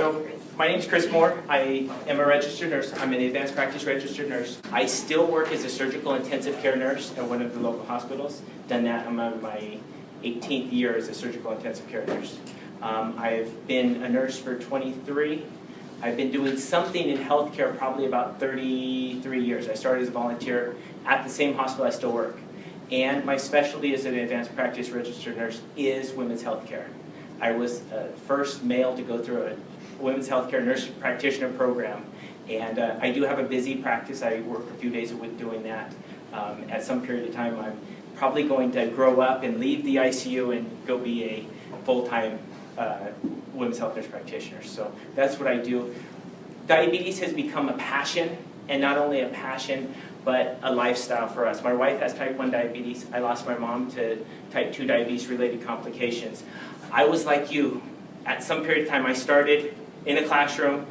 So, my name is Chris Moore. I am a registered nurse. I'm an advanced practice registered nurse. I still work as a surgical intensive care nurse at one of the local hospitals. Done that. I'm on my 18th year as a surgical intensive care nurse. I've been a nurse for 23. I've been doing something in healthcare probably about 33 years. I started as a volunteer at the same hospital I still work. And my specialty as an advanced practice registered nurse is women's healthcare. I was the first male to go through a women's healthcare nurse practitioner program. And I do have a busy practice. I work a few days a week doing that. At some period of time, I'm probably going to grow up and leave the ICU and go be a full-time women's health nurse practitioner. So that's what I do. Diabetes has become a passion, and not only a passion, but a lifestyle for us. My wife has type 1 diabetes. I lost my mom to type 2 diabetes-related complications. I was like you. At some period of time, I started in a classroom.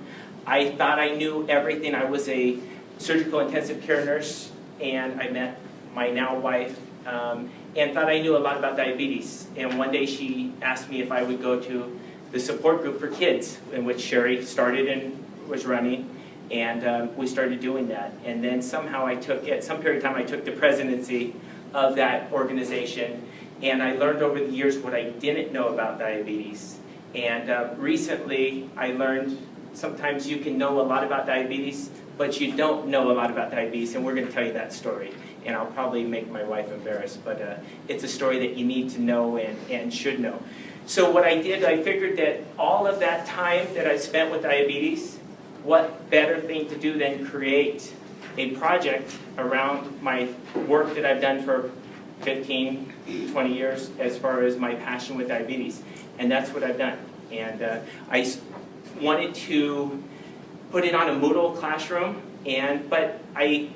I thought I knew everything. I was a surgical intensive care nurse, and I met my now wife, and thought I knew a lot about diabetes. And one day she asked me if I would go to the support group for kids, in which Sherry started and was running, and we started doing that. And then somehow at some period of time, I took the presidency of that organization, and I learned over the years what I didn't know about diabetes. And recently, I learned sometimes you can know a lot about diabetes, but you don't know a lot about diabetes, and we're going to tell you that story. And I'll probably make my wife embarrassed, but it's a story that you need to know and should know. So what I did, I figured that all of that time that I spent with diabetes, what better thing to do than create a project around my work that I've done for 15, 20 years as far as my passion with diabetes. And that's what I've done. And I wanted to put it on a Moodle classroom, but I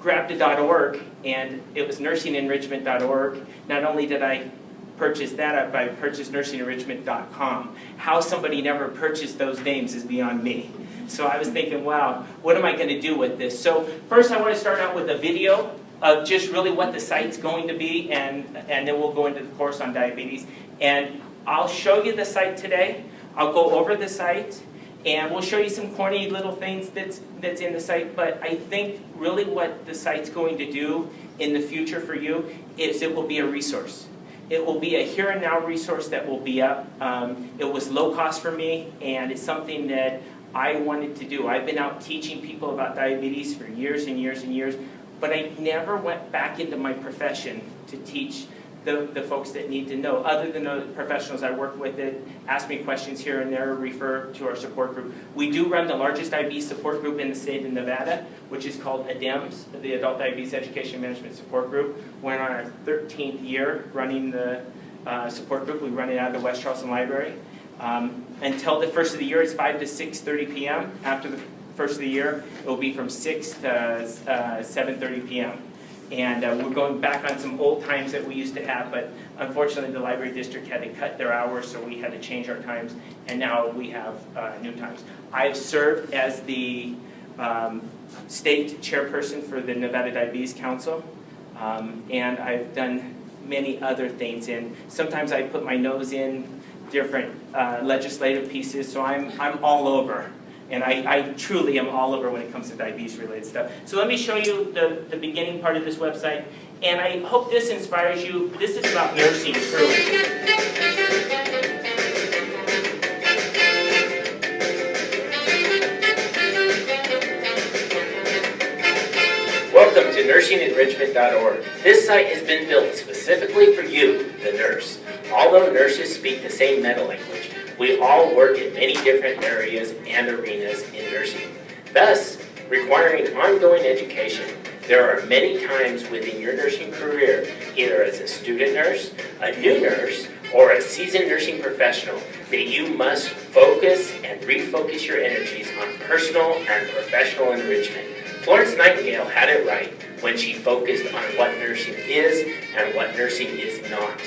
grabbed a .org, and it was nursingenrichment.org. Not only did I purchase that up, I purchased nursingenrichment.com. How somebody never purchased those names is beyond me. So I was thinking, wow, what am I going to do with this? So first I want to start out with a video of just really what the site's going to be, and then we'll go into the course on diabetes. And I'll show you the site today. I'll go over the site, and we'll show you some corny little things that's in the site. But I think really what the site's going to do in the future for you is it will be a resource. It will be a here and now resource that will be up. It was low cost for me, and it's something that I wanted to do. I've been out teaching people about diabetes for years and years and years, but I never went back into my profession to teach the folks that need to know, other than the professionals I work with that ask me questions here and there, refer to our support group. We do run the largest diabetes support group in the state of Nevada, which is called ADEMS, the Adult Diabetes Education Management Support Group. We're in our 13th year running the support group. We run it out of the West Charleston Library. Until the first of the year, it's 5 to 6:30 p.m. After the first of the year, it will be from 6 to 7:30 p.m. And we're going back on some old times that we used to have, but unfortunately the library district had to cut their hours, so we had to change our times, and now we have new times. I've served as the state chairperson for the Nevada Diabetes Council, and I've done many other things, and sometimes I put my nose in different legislative pieces, so I'm all over. And I truly am all over when it comes to diabetes-related stuff. So let me show you the beginning part of this website. And I hope this inspires you. This is about nursing, truly. Welcome to nursingenrichment.org. This site has been built specifically for you, the nurse. Although nurses speak the same meta language, we all work in many different areas and arenas in nursing, thus requiring ongoing education. There are many times within your nursing career, either as a student nurse, a new nurse, or a seasoned nursing professional, that you must focus and refocus your energies on personal and professional enrichment. Florence Nightingale had it right when she focused on what nursing is and what nursing is not.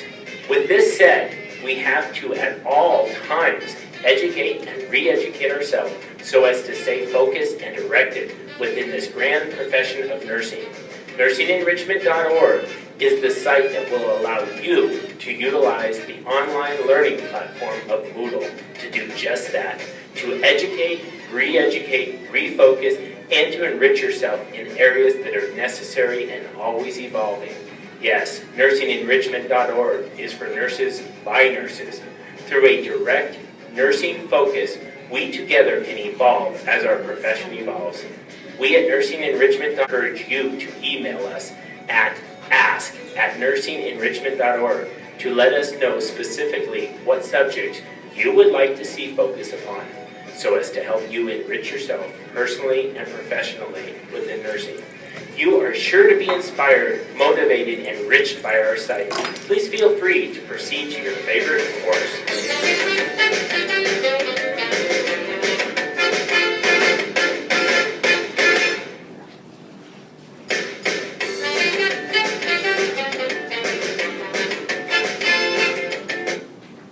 With this said, we have to at all times educate and re-educate ourselves so as to stay focused and directed within this grand profession of nursing. Nursingenrichment.org is the site that will allow you to utilize the online learning platform of Moodle to do just that, to educate, re-educate, refocus, and to enrich yourself in areas that are necessary and always evolving. Yes, nursingenrichment.org is for nurses by nurses. Through a direct nursing focus, we together can evolve as our profession evolves. We at Nursing Enrichment encourage you to email us at ask@nursingenrichment.org to let us know specifically what subjects you would like to see focus upon, so as to help you enrich yourself personally and professionally within nursing. You are sure to be inspired, motivated, and enriched by our site. Please feel free to proceed to your favorite course.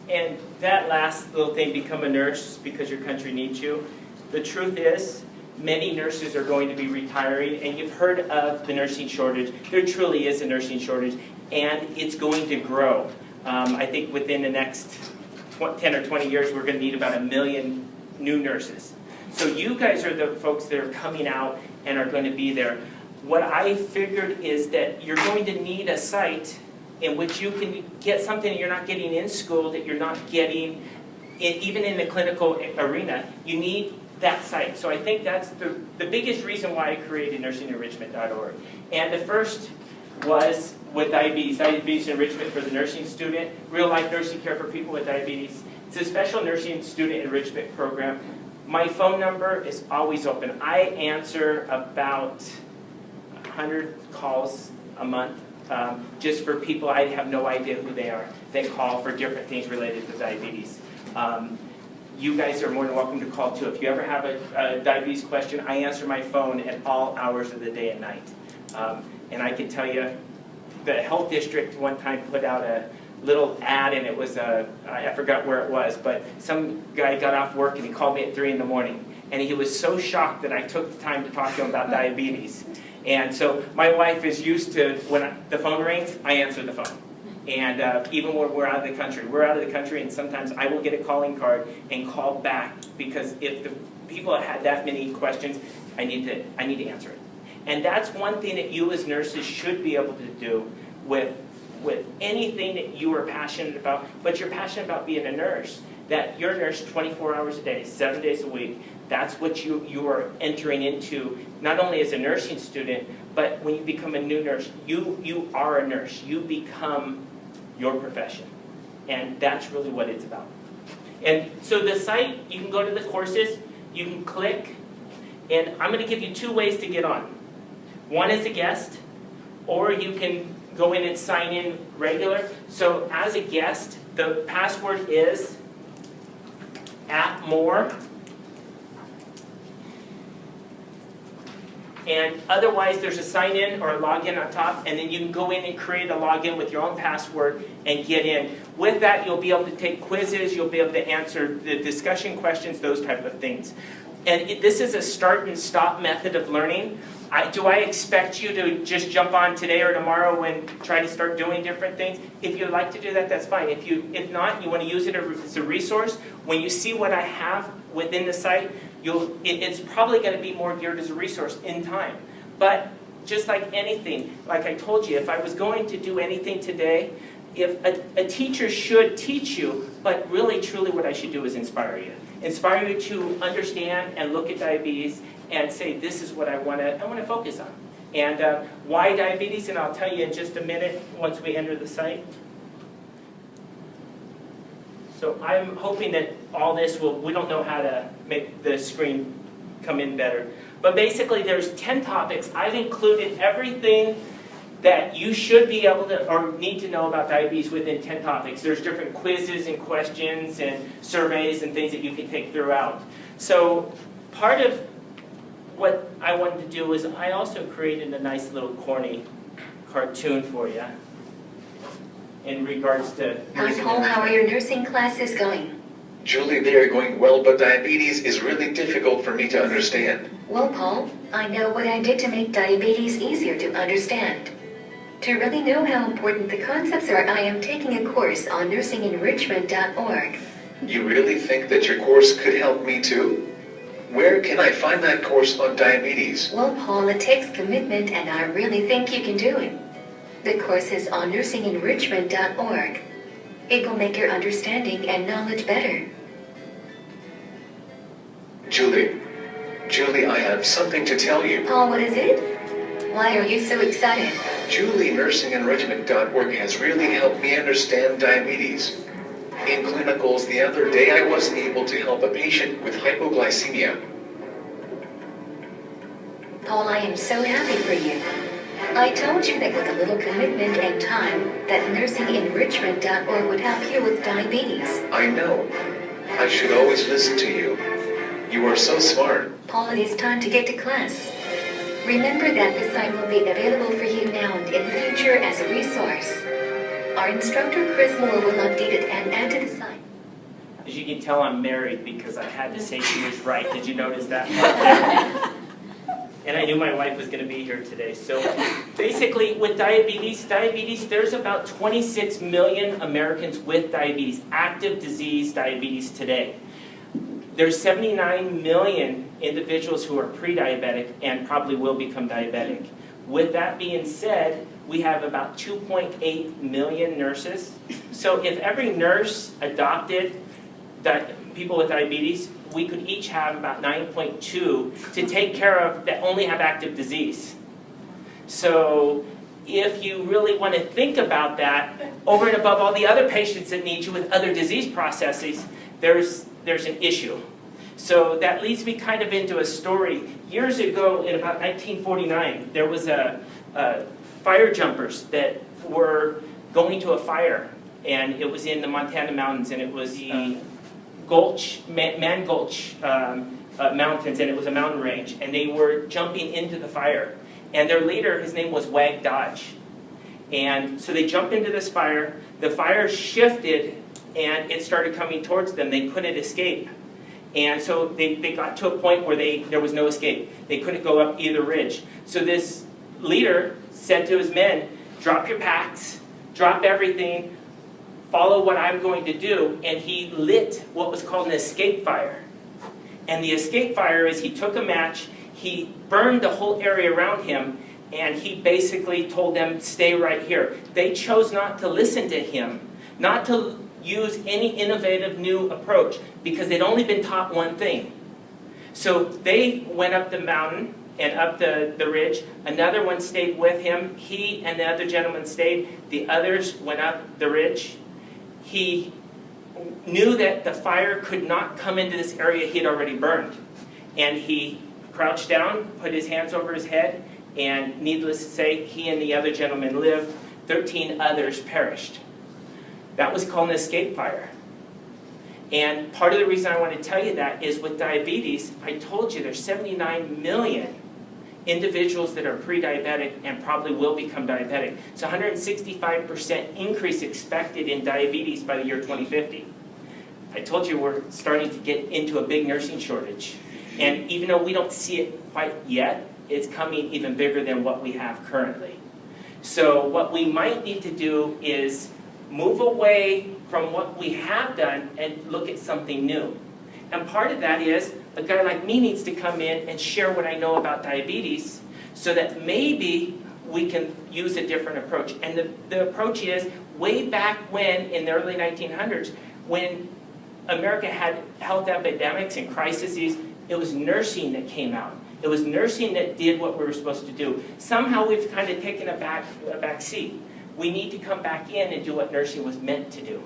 And that last little thing, become a nurse because your country needs you. The truth is, many nurses are going to be retiring, and you've heard of the nursing shortage. There truly is a nursing shortage, and it's going to grow. I think within the next 10 or 20 years, we're going to need about 1 million new nurses. So you guys are the folks that are coming out and are going to be there. What I figured is that you're going to need a site in which you can get something that you're not getting in school, that you're not getting even in the clinical arena. You need that site. So I think that's the biggest reason why I created nursingenrichment.org. And the first was with diabetes enrichment for the nursing student, real-life nursing care for people with diabetes. It's a special nursing student enrichment program. My phone number is always open. I answer about 100 calls a month just for people I have no idea who they are. They call for different things related to diabetes. You guys are more than welcome to call too. If you ever have a diabetes question, I answer my phone at all hours of the day and night. And I can tell you, the health district one time put out a little ad, and it was I forgot where it was, but some guy got off work and he called me at 3 in the morning. And he was so shocked that I took the time to talk to him about diabetes. And so my wife is used to, when the phone rings, I answer the phone. And even when we're out of the country, and sometimes I will get a calling card and call back, because if the people had that many questions, I need to answer it. And that's one thing that you as nurses should be able to do with anything that you are passionate about, but you're passionate about being a nurse, that you're a nurse 24 hours a day, 7 days a week. That's what you are entering into, not only as a nursing student, but when you become a new nurse, you are a nurse. You become your profession. And that's really what it's about. And so the site, you can go to the courses, you can click, and I'm going to give you 2 ways to get on. One is a guest, or you can go in and sign in regular. So as a guest, the password is @more. And otherwise, there's a sign-in or a login on top, and then you can go in and create a login with your own password and get in. With that, you'll be able to take quizzes, you'll be able to answer the discussion questions, those type of things. And this is a start and stop method of learning. Do I expect you to just jump on today or tomorrow and try to start doing different things? If you'd like to do that, that's fine. If not, you want to use it as a resource. When you see what I have within the site, it's probably going to be more geared as a resource in time. But just like anything, like I told you, if I was going to do anything today, if a teacher should teach you, but really, truly what I should do is inspire you. Inspire you to understand and look at diabetes and say, this is what I want to focus on. And why diabetes, and I'll tell you in just a minute once we enter the site. So I'm hoping that all this we don't know how to make the screen come in better. But basically there's 10 topics. I've included everything that you should be able to or need to know about diabetes within 10 topics. There's different quizzes and questions and surveys and things that you can take throughout. So part of what I wanted to do is I also created a nice little corny cartoon for you in regards to... Hi Paul, how are your nursing classes going? Julie, they are going well, but diabetes is really difficult for me to understand. Well Paul, I know what I did to make diabetes easier to understand. To really know how important the concepts are, I am taking a course on nursingenrichment.org. You really think that your course could help me too? Where can I find that course on diabetes? Well, Paul, it takes commitment, and I really think you can do it. The course is on nursingenrichment.org. It will make your understanding and knowledge better. Julie, I have something to tell you. Paul, what is it? Why are you so excited? Julie, nursingenrichment.org has really helped me understand diabetes. In clinicals the other day, I wasn't able to help a patient with hypoglycemia. Paul, I am so happy for you. I told you that with a little commitment and time, that nursingenrichment.org would help you with diabetes. I know. I should always listen to you. You are so smart. Paul, it is time to get to class. Remember that the site will be available for you now and in the future as a resource. Our instructor, Chris Moore, will update it and add to the site. As you can tell, I'm married because I had to say she was right. Did you notice that part there? And I knew my wife was going to be here today. So basically, with diabetes, there's about 26 million Americans with diabetes, active disease diabetes today. There's 79 million individuals who are pre-diabetic and probably will become diabetic. With that being said, we have about 2.8 million nurses. So if every nurse adopted people with diabetes, we could each have about 9.2 to take care of that only have active disease. So if you really want to think about that, over and above all the other patients that need you with other disease processes, there's an issue. So that leads me kind of into a story. Years ago, in about 1949, there was fire jumpers that were going to a fire, and it was in the Montana mountains, and it was the Man Gulch Mountains, and it was a mountain range, and they were jumping into the fire. And their leader, his name was Wag Dodge. And so they jumped into this fire, the fire shifted, and it started coming towards them. They couldn't escape. And so they got to a point where there was no escape. They couldn't go up either ridge. So this leader said to his men, drop your packs, drop everything, follow what I'm going to do. And he lit what was called an escape fire. And the escape fire is he took a match, he burned the whole area around him, and he basically told them, stay right here. They chose not to listen to him, not to use any innovative new approach, because they'd only been taught one thing. So they went up the mountain and up the ridge. Another one stayed with him. He and the other gentleman stayed. The others went up the ridge. He knew that the fire could not come into this area he had already burned. And he crouched down, put his hands over his head, and needless to say, he and the other gentleman lived. 13 others perished. That was called an escape fire. And part of the reason I want to tell you that is with diabetes, I told you there's 79 million individuals that are pre-diabetic and probably will become diabetic. It's 165% increase expected in diabetes by the year 2050. I told you we're starting to get into a big nursing shortage. And even though we don't see it quite yet, it's coming even bigger than what we have currently. So what we might need to do is move away from what we have done and look at something new. And part of that is a guy like me needs to come in and share what I know about diabetes so that maybe we can use a different approach. And the approach is way back when, in the early 1900s, when America had health epidemics and crises, it was nursing that came out. It was nursing that did what we were supposed to do. Somehow we've kind of taken a back seat. We need to come back in and do what nursing was meant to do.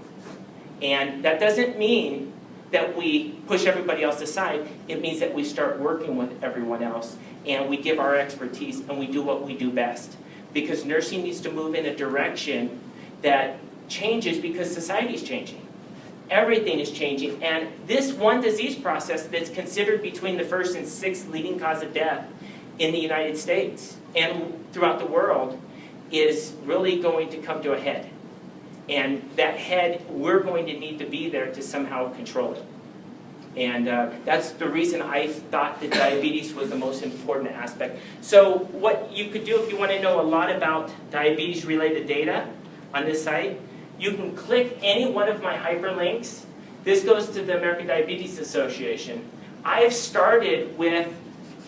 And that doesn't mean that we push everybody else aside. It means that we start working with everyone else and we give our expertise and we do what we do best. Because nursing needs to move in a direction that changes because society is changing. Everything is changing. And this one disease process that's considered between the first and sixth leading cause of death in the United States and throughout the world is really going to come to a head. And that head, we're going to need to be there to somehow control it. And that's the reason I thought that diabetes was the most important aspect. So what you could do if you want to know a lot about diabetes-related data on this site, you can click any one of my hyperlinks. This goes to the American Diabetes Association. I've started with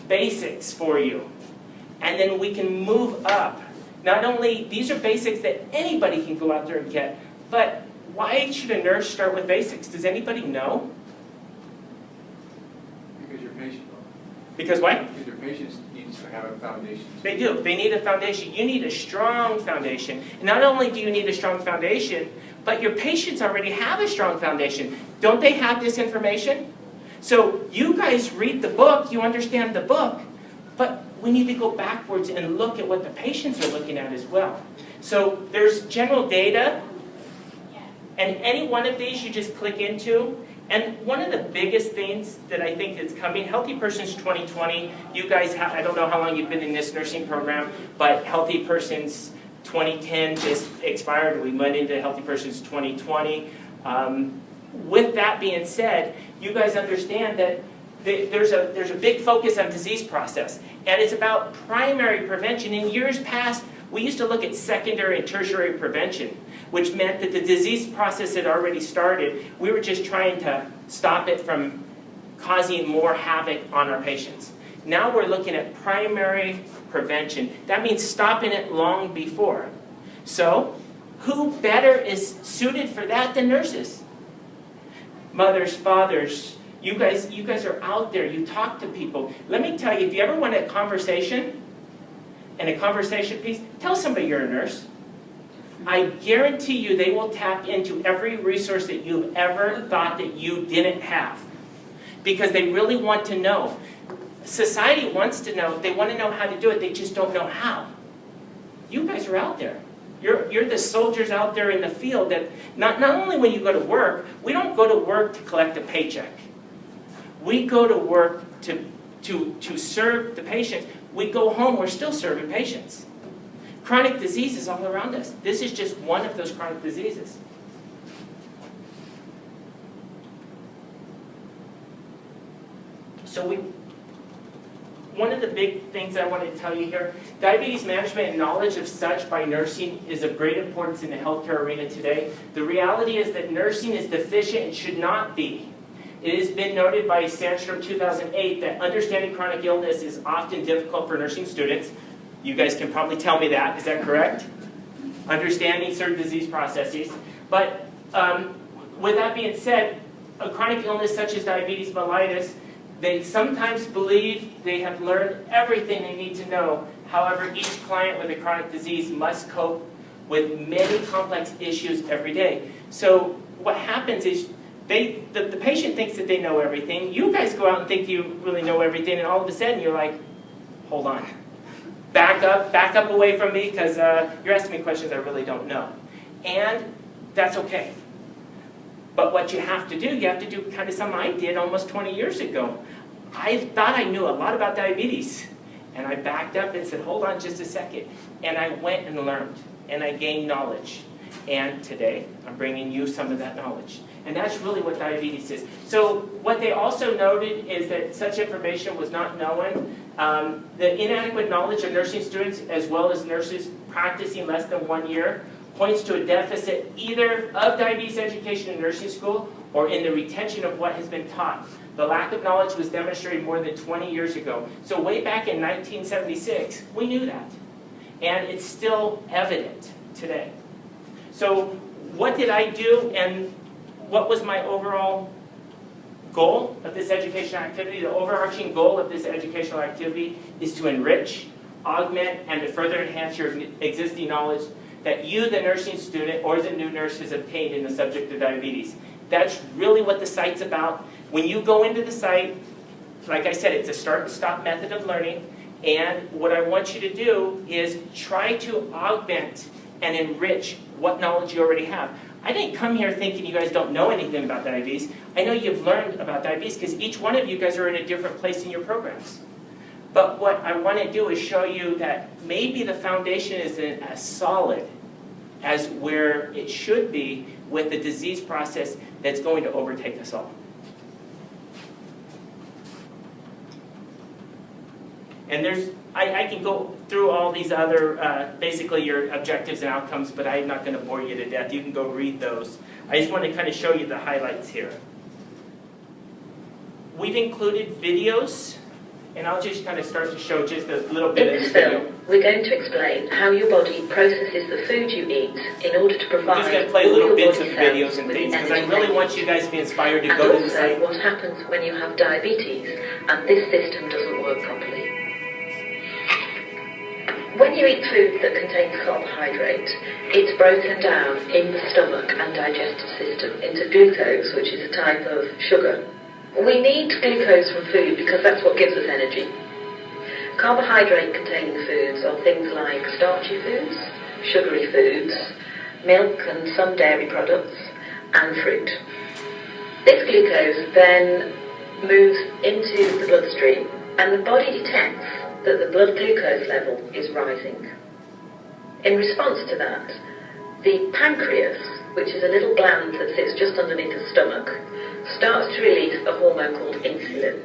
basics for you, and then we can move up. Not only, these are basics that anybody can go out there and get, but why should a nurse start with basics? Does anybody know? Because your patient. Because what? Because your patients need to have a foundation. They do. They need a foundation. You need a strong foundation. And not only do you need a strong foundation, but your patients already have a strong foundation. Don't they have this information? So you guys read the book, you understand the book, but we need to go backwards and look at what the patients are looking at as well. So there's general data, and any one of these you just click into. And one of the biggest things that I think is coming, Healthy Persons 2020, you guys have, I don't know how long you've been in this nursing program, but Healthy Persons 2010 just expired. We went into Healthy Persons 2020. With that being said, you guys understand that there's a big focus on disease process, and it's about primary prevention. In years past, we used to look at secondary and tertiary prevention, which meant that the disease process had already started. We were just trying to stop it from causing more havoc on our patients. Now we're looking at primary prevention. That means stopping it long before. So, who better is suited for that than nurses? Mothers, fathers, you guys are out there, you talk to people. Let me tell you, if you ever want a conversation, and a conversation piece, tell somebody you're a nurse. I guarantee you they will tap into every resource that you've ever thought that you didn't have. Because they really want to know. Society wants to know, they want to know how to do it, they just don't know how. You guys are out there. You're the soldiers out there in the field that, not only when you go to work, we don't go to work to collect a paycheck. We go to work to serve the patients. We go home, we're still serving patients. Chronic disease is all around us. This is just one of those chronic diseases. So one of the big things I want to tell you here, diabetes management and knowledge of such by nursing is of great importance in the healthcare arena today. The reality is that nursing is deficient and should not be. It has been noted by Sandstrom 2008 that understanding chronic illness is often difficult for nursing students. You guys can probably tell me that. Is that correct? Understanding certain disease processes. But with that being said, a chronic illness such as diabetes mellitus, they sometimes believe they have learned everything they need to know. However, each client with a chronic disease must cope with many complex issues every day. So what happens is the patient thinks that they know everything. You guys go out and think you really know everything, and all of a sudden you're like, hold on. Back up away from me, because you're asking me questions I really don't know. And that's okay. But what you have to do kind of something I did almost 20 years ago. I thought I knew a lot about diabetes. And I backed up and said, hold on just a second. And I went and learned. And I gained knowledge. And today, I'm bringing you some of that knowledge. And that's really what diabetes is. So what they also noted is that such information was not known. The inadequate knowledge of nursing students, as well as nurses practicing less than 1 year, points to a deficit either of diabetes education in nursing school or in the retention of what has been taught. The lack of knowledge was demonstrated more than 20 years ago. So way back in 1976, we knew that. And it's still evident today. So what did I do, and what was my overall goal of this educational activity? The overarching goal of this educational activity is to enrich, augment, and to further enhance your existing knowledge that you, the nursing student, or the new nurse has obtained in the subject of diabetes. That's really what the site's about. When you go into the site, like I said, it's a start and stop method of learning, and what I want you to do is try to augment and enrich what knowledge you already have. I didn't come here thinking you guys don't know anything about diabetes. I know you've learned about diabetes because each one of you guys are in a different place in your programs. But what I want to do is show you that maybe the foundation isn't as solid as where it should be with the disease process that's going to overtake us all. And I can go through all these other, basically your objectives and outcomes, but I'm not going to bore you to death. You can go read those. I just want to kind of show you the highlights here. We've included videos, and I'll just kind of start to show just a little bit of this video. In this film, we're going to explain how your body processes the food you eat in order to provide I'm just going to play little bits of videos and things because I really want you guys to be inspired to go to the site. And also what happens when you have diabetes and this system doesn't work properly. When you eat food that contains carbohydrate, it's broken down in the stomach and digestive system into glucose, which is a type of sugar. We need glucose from food because that's what gives us energy. Carbohydrate-containing foods are things like starchy foods, sugary foods, milk and some dairy products, and fruit. This glucose then moves into the bloodstream, and the body detects that the blood glucose level is rising. In response to that, the pancreas, which is a little gland that sits just underneath the stomach, starts to release a hormone called insulin.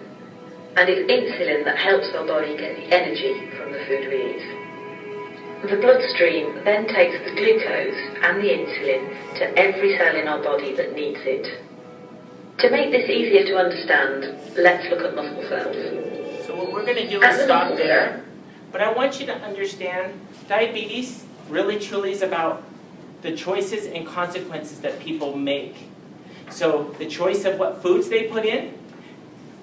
And it's insulin that helps our body get the energy from the food we eat. The bloodstream then takes the glucose and the insulin to every cell in our body that needs it. To make this easier to understand, let's look at muscle cells. So what we're going to do is stop there, but I want you to understand diabetes really truly is about the choices and consequences that people make. So the choice of what foods they put in,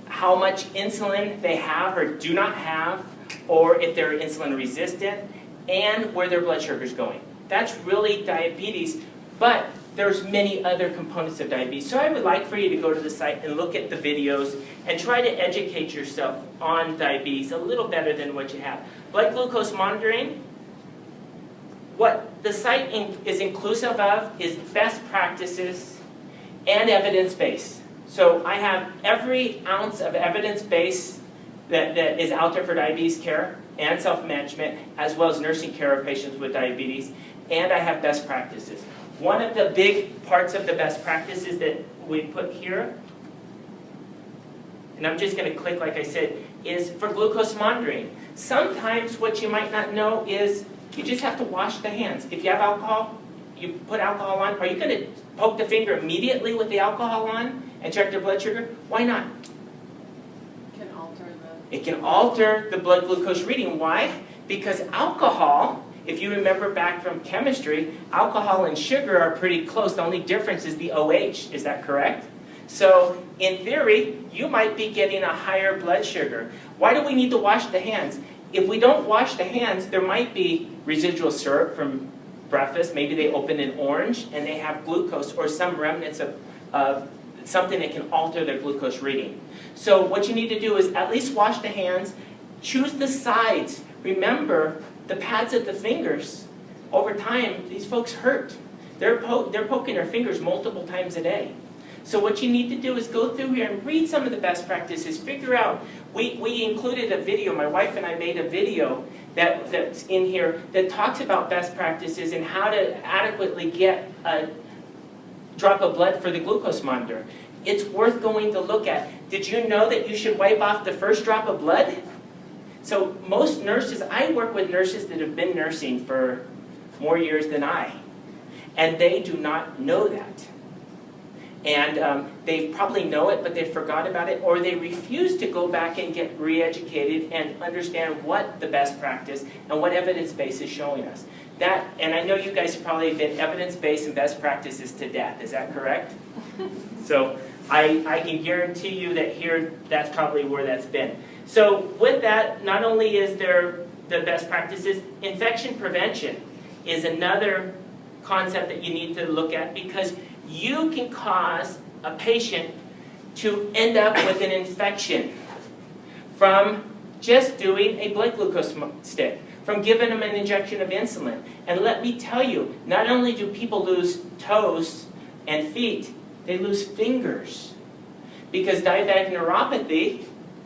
how much insulin they have or do not have, or if they're insulin resistant, and where their blood sugar is going. That's really diabetes, but there's many other components of diabetes. So I would like for you to go to the site and look at the videos and try to educate yourself on diabetes a little better than what you have. Blood glucose monitoring, what the site is inclusive of is best practices and evidence-based. So I have every ounce of evidence-based that is out there for diabetes care and self-management, as well as nursing care of patients with diabetes, and I have best practices. One of the big parts of the best practices that we put here, and I'm just going to click like I said, is for glucose monitoring. Sometimes what you might not know is you just have to wash the hands. If you have alcohol, you put alcohol on. Are you going to poke the finger immediately with the alcohol on and check their blood sugar? Why not? It can alter the blood glucose reading. Why? Because alcohol, if you remember back from chemistry, alcohol and sugar are pretty close. The only difference is the OH. Is that correct? So, in theory, you might be getting a higher blood sugar. Why do we need to wash the hands? If we don't wash the hands, there might be residual syrup from breakfast. Maybe they open an orange and they have glucose or some remnants of something that can alter their glucose reading. So what you need to do is at least wash the hands, choose the sides. Remember, the pads of the fingers, over time, these folks hurt. They're poking their fingers multiple times a day. So what you need to do is go through here and read some of the best practices. Figure out, we included a video, my wife and I made a video that's in here that talks about best practices and how to adequately get a drop of blood for the glucose monitor. It's worth going to look at. Did you know that you should wipe off the first drop of blood? So most nurses, I work with nurses that have been nursing for more years than I, and they do not know that. And they probably know it, but they forgot about it, or they refuse to go back and get re-educated and understand what the best practice and what evidence base is showing us. That, and I know you guys have probably been evidence-based and best practices to death. Is that correct? So I can guarantee you that here, that's probably where that's been. So with that, not only is there the best practices, infection prevention is another concept that you need to look at, because you can cause a patient to end up with an infection from just doing a blood glucose stick, from giving them an injection of insulin. And let me tell you, not only do people lose toes and feet, they lose fingers, because diabetic neuropathy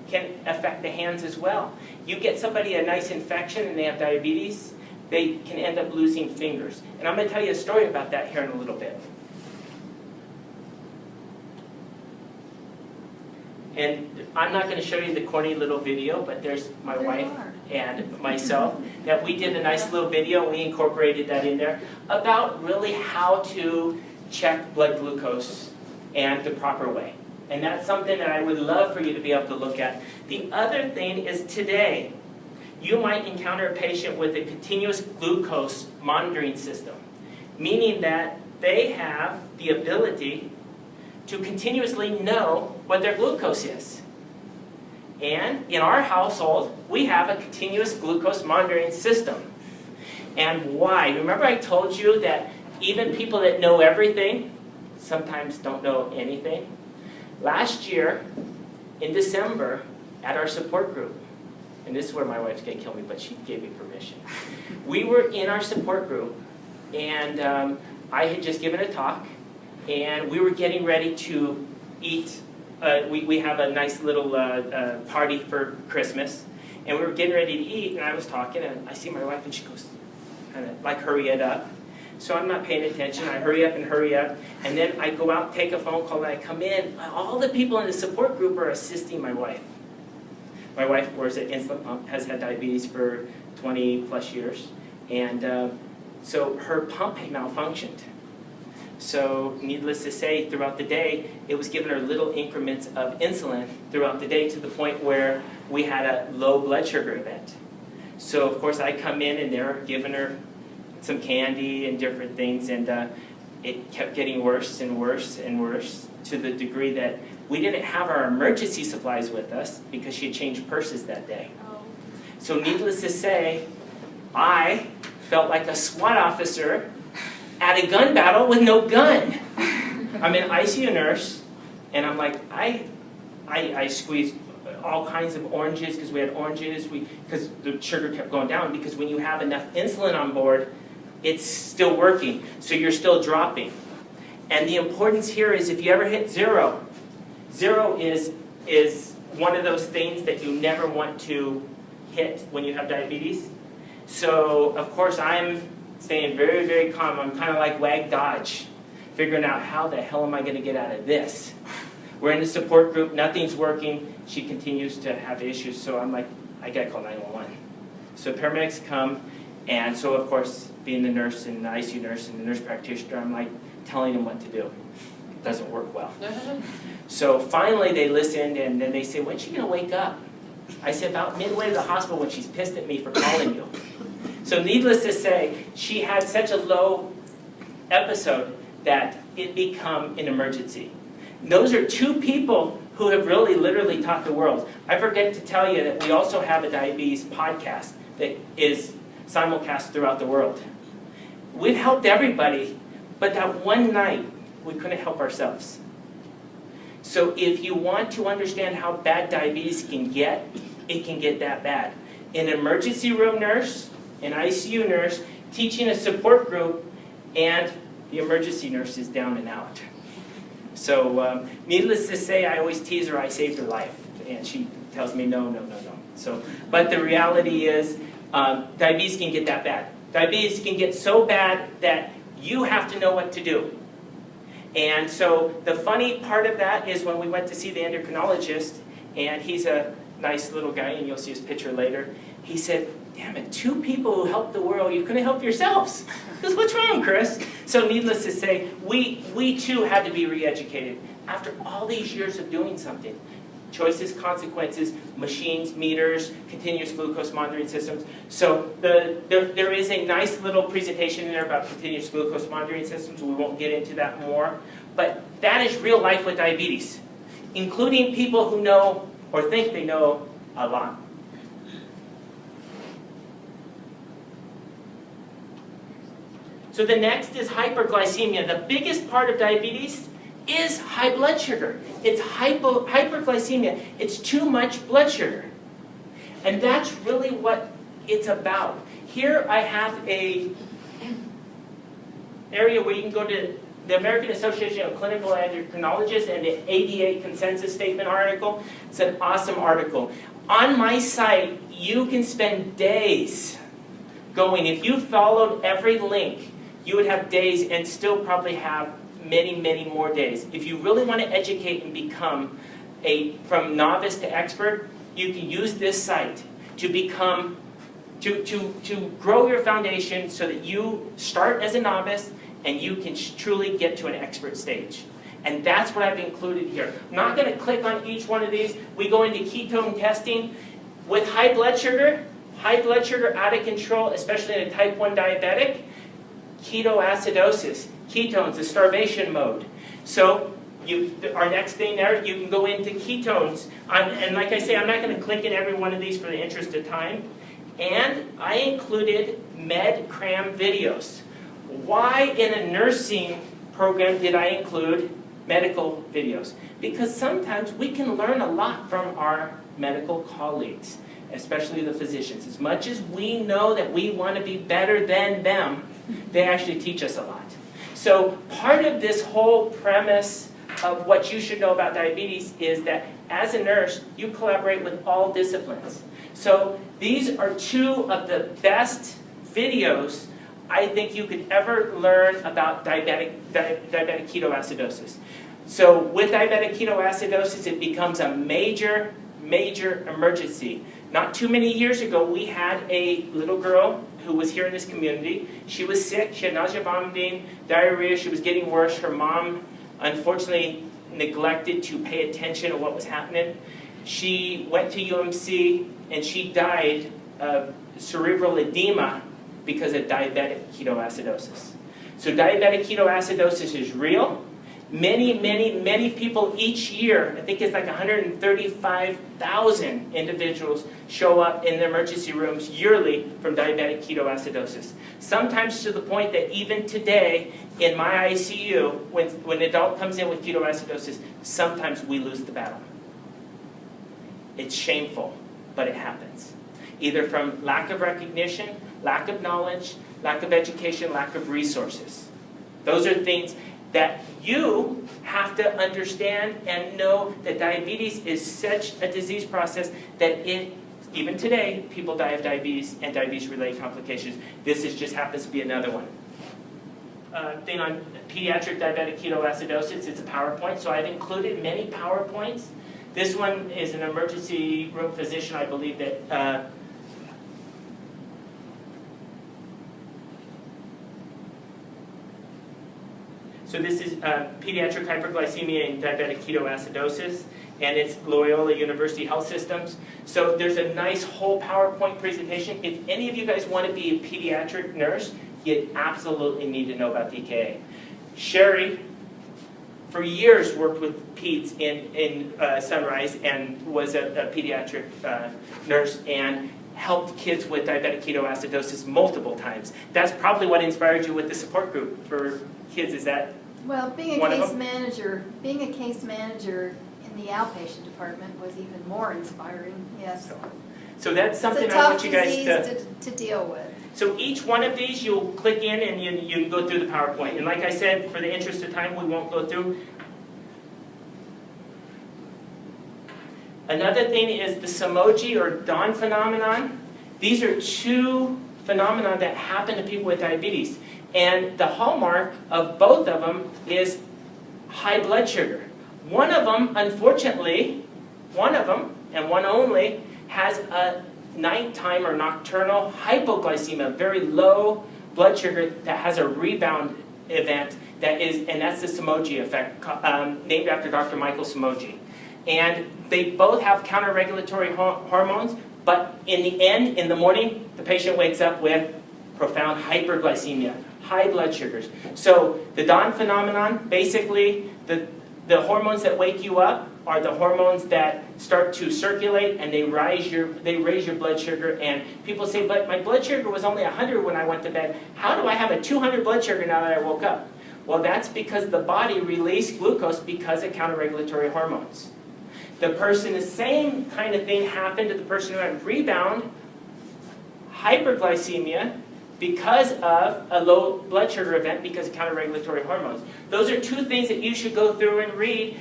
can affect the hands as well. You get somebody a nice infection and they have diabetes, they can end up losing fingers. And I'm going to tell you a story about that here in a little bit. And I'm not going to show you the corny little video, but there's my wife and myself that we did a nice little video. We incorporated that in there about really how to check blood glucose and the proper way. And that's something that I would love for you to be able to look at. The other thing is today, you might encounter a patient with a continuous glucose monitoring system, meaning that they have the ability to continuously know what their glucose is. And in our household, we have a continuous glucose monitoring system. And why? Remember I told you that even people that know everything sometimes don't know anything? Last year, in December, at our support group, and this is where my wife's going to kill me, but she gave me permission. We were in our support group, and I had just given a talk, and we were getting ready to eat. We have a nice little party for Christmas, and we were getting ready to eat, and I was talking, and I see my wife, and she goes, kind of like, hurry it up. So I'm not paying attention. I hurry up, and then I go out, take a phone call, and I come in. All the people in the support group are assisting my wife. My wife wears an insulin pump, has had diabetes for 20 plus years, and so her pump had malfunctioned. So needless to say, throughout the day, it was giving her little increments of insulin throughout the day to the point where we had a low blood sugar event. So of course I come in and they're giving her some candy and different things, and it kept getting worse and worse and worse to the degree that we didn't have our emergency supplies with us because she had changed purses that day. So needless to say, I felt like a SWAT officer at a gun battle with no gun. I'm an ICU nurse, and I'm like, I squeezed all kinds of oranges because we had oranges, because the sugar kept going down, because when you have enough insulin on board, it's still working, so you're still dropping. And the importance here is if you ever hit zero, zero is one of those things that you never want to hit when you have diabetes. So, of course, I'm staying very, very calm. I'm kind of like Wag Dodge, figuring out how the hell am I going to get out of this. We're in a support group. Nothing's working. She continues to have issues. So I'm like, I got to call 911. So paramedics come. And so, of course, being the nurse and the ICU nurse and the nurse practitioner, I'm like telling them what to do. It doesn't work well. So finally they listened, and then they say, when's she going to wake up? I said, about midway to the hospital when she's pissed at me for calling you. So needless to say, she had such a low episode that it became an emergency. And those are two people who have really literally taught the world. I forget to tell you that we also have a diabetes podcast that is simulcast throughout the world. We've helped everybody, but that one night, we couldn't help ourselves. So if you want to understand how bad diabetes can get, it can get that bad. An emergency room nurse, an ICU nurse, teaching a support group, and the emergency nurse is down and out. So needless to say, I always tease her, I saved her life. And she tells me, no. So, but the reality is, diabetes can get that bad. Diabetes can get so bad that you have to know what to do. And so the funny part of that is when we went to see the endocrinologist, and he's a nice little guy, and you'll see his picture later, he said, damn it, two people who helped the world, you couldn't help yourselves. Because what's wrong, Chris? So needless to say, we too had to be re-educated. After all these years of doing something, choices, consequences, machines, meters, continuous glucose monitoring systems. So there is a nice little presentation in there about continuous glucose monitoring systems. We won't get into that more. But that is real life with diabetes, including people who know or think they know a lot. So the next is hyperglycemia. The biggest part of diabetes is high blood sugar. It's hyperglycemia. It's too much blood sugar. And that's really what it's about. Here I have a area where you can go to the American Association of Clinical Endocrinologists and the ADA Consensus Statement article. It's an awesome article. On my site, you can spend days going. If you followed every link, you would have days and still probably have many, many more days. If you really want to educate and become from novice to expert, you can use this site to become, to grow your foundation so that you start as a novice and you can truly get to an expert stage. And that's what I've included here. I'm not going to click on each one of these. We go into ketone testing. With high blood sugar out of control, especially in a type 1 diabetic, ketoacidosis, ketones, the starvation mode. So our next thing there, you can go into ketones. And like I say, I'm not going to click in every one of these for the interest of time. And I included med-cram videos. Why in a nursing program did I include medical videos? Because sometimes we can learn a lot from our medical colleagues, especially the physicians. As much as we know that we want to be better than them, they actually teach us a lot. So part of this whole premise of what you should know about diabetes is that as a nurse, you collaborate with all disciplines. So these are two of the best videos I think you could ever learn about diabetic ketoacidosis. So with diabetic ketoacidosis, it becomes a major emergency. Not too many years ago, we had a little girl who was here in this community. She was sick, she had nausea, vomiting, diarrhea, she was getting worse. Her mom, unfortunately, neglected to pay attention to what was happening. She went to UMC and she died of cerebral edema because of diabetic ketoacidosis. So diabetic ketoacidosis is real. Many people each year, I think it's like 135,000 individuals show up in the emergency rooms yearly from diabetic ketoacidosis. Sometimes to the point that even today in my ICU, when an adult comes in with ketoacidosis, sometimes we lose the battle. It's shameful, but it happens. Either from lack of recognition, lack of knowledge, lack of education, lack of resources. Those are things that you have to understand and know that diabetes is such a disease process that even today, people die of diabetes and diabetes-related complications. This just happens to be another one. Thing on pediatric diabetic ketoacidosis, it's a PowerPoint, so I've included many PowerPoints. This one is an emergency room physician, I believe that so this is pediatric hyperglycemia and diabetic ketoacidosis, and it's Loyola University Health Systems. So there's a nice whole PowerPoint presentation. If any of you guys want to be a pediatric nurse, you absolutely need to know about DKA. Sherry, for years, worked with peds in Sunrise and was a pediatric nurse and helped kids with diabetic ketoacidosis multiple times. That's probably what inspired you with the support group for kids. Is that well, being a case manager in the outpatient department was even more inspiring. Yes. So that's something I want you guys to deal with. So each one of these, you'll click in and you go through the PowerPoint. And like I said, for the interest of time, we won't go through. Another thing is the Samoji or Dawn phenomenon. These are two phenomena that happen to people with diabetes. And the hallmark of both of them is high blood sugar. One of them, unfortunately, and one only, has a nighttime or nocturnal hypoglycemia, very low blood sugar that has a rebound event and that's the Samoji effect, named after Dr. Michael Samoji. And they both have counter-regulatory hormones, but in the end, in the morning, the patient wakes up with profound hyperglycemia, high blood sugars. So the Dawn phenomenon, basically, the hormones that wake you up are the hormones that start to circulate and they raise your blood sugar. And people say, but my blood sugar was only 100 when I went to bed. How do I have a 200 blood sugar now that I woke up? Well, that's because the body released glucose because of counter-regulatory hormones. The same kind of thing happened to the person who had rebound hyperglycemia because of a low blood sugar event because of counter-regulatory hormones. Those are two things that you should go through and read.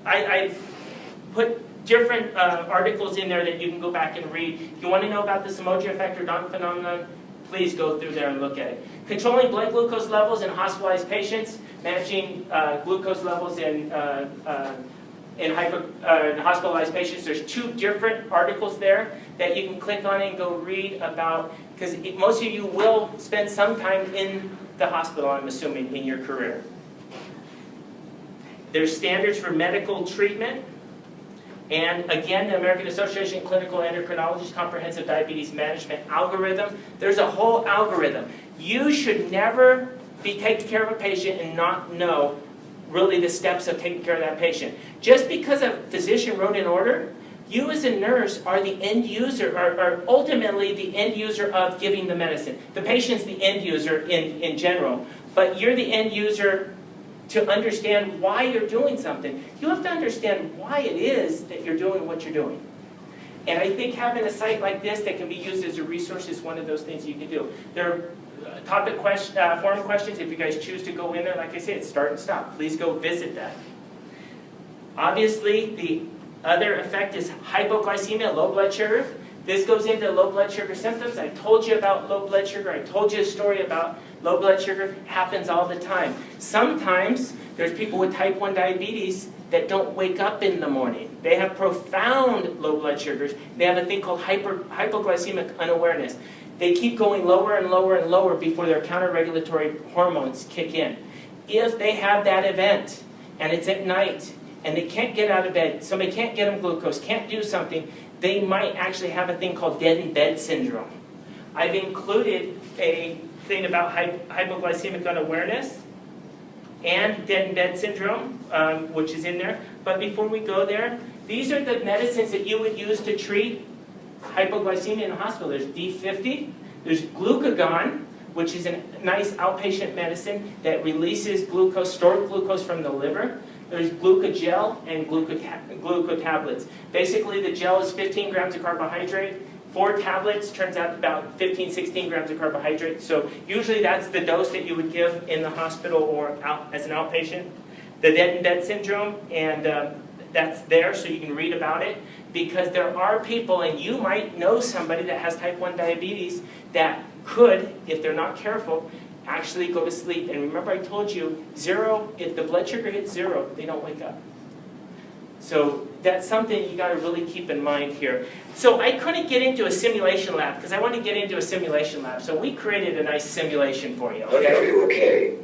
I've put different articles in there that you can go back and read. If you want to know about the Samoji effect or Dawn phenomenon, please go through there and look at it. Controlling blood glucose levels in hospitalized patients, managing glucose levels in in hospitalized patients. There's 2 different articles there that you can click on and go read about, because most of you will spend some time in the hospital, I'm assuming, in your career. There's standards for medical treatment. And again, the American Association of Clinical Endocrinologists Comprehensive Diabetes Management algorithm. There's a whole algorithm. You should never be taking care of a patient and not know really the steps of taking care of that patient. Just because a physician wrote an order, you as a nurse are the end user, are ultimately the end user of giving the medicine. The patient's the end user in general, but you're the end user to understand why you're doing something. You have to understand why it is that you're doing what you're doing. And I think having a site like this that can be used as a resource is one of those things you can do. There are topic forum questions. If you guys choose to go in there, like I said, it's start and stop. Please go visit that. Obviously, the other effect is hypoglycemia, low blood sugar. This goes into low blood sugar symptoms. I told you about low blood sugar. I told you a story about low blood sugar. It happens all the time. Sometimes there's people with type 1 diabetes that don't wake up in the morning. They have profound low blood sugars. They have a thing called hypoglycemic unawareness. They keep going lower and lower and lower before their counter-regulatory hormones kick in. If they have that event, and it's at night, and they can't get out of bed, somebody can't get them glucose, can't do something, they might actually have a thing called dead in bed syndrome. I've included a thing about hypoglycemic unawareness and dead in bed syndrome, which is in there. But before we go there, these are the medicines that you would use to treat hypoglycemia in the hospital. There's D50, there's glucagon, which is a nice outpatient medicine that releases glucose, stored glucose from the liver. There's glucogel and glucotablets. Basically, the gel is 15 grams of carbohydrate. 4 tablets turns out about 15, 16 grams of carbohydrate. So usually that's the dose that you would give in the hospital or out as an outpatient. The dead in bed syndrome, and that's there so you can read about it, because there are people, and you might know somebody that has type 1 diabetes that could, if they're not careful, actually go to sleep. And remember I told you, 0, if the blood sugar hits 0, they don't wake up. So that's something you got to really keep in mind here. So I couldn't get into a simulation lab because I want to get into a simulation lab. So we created a nice simulation for you. Honey, are you okay?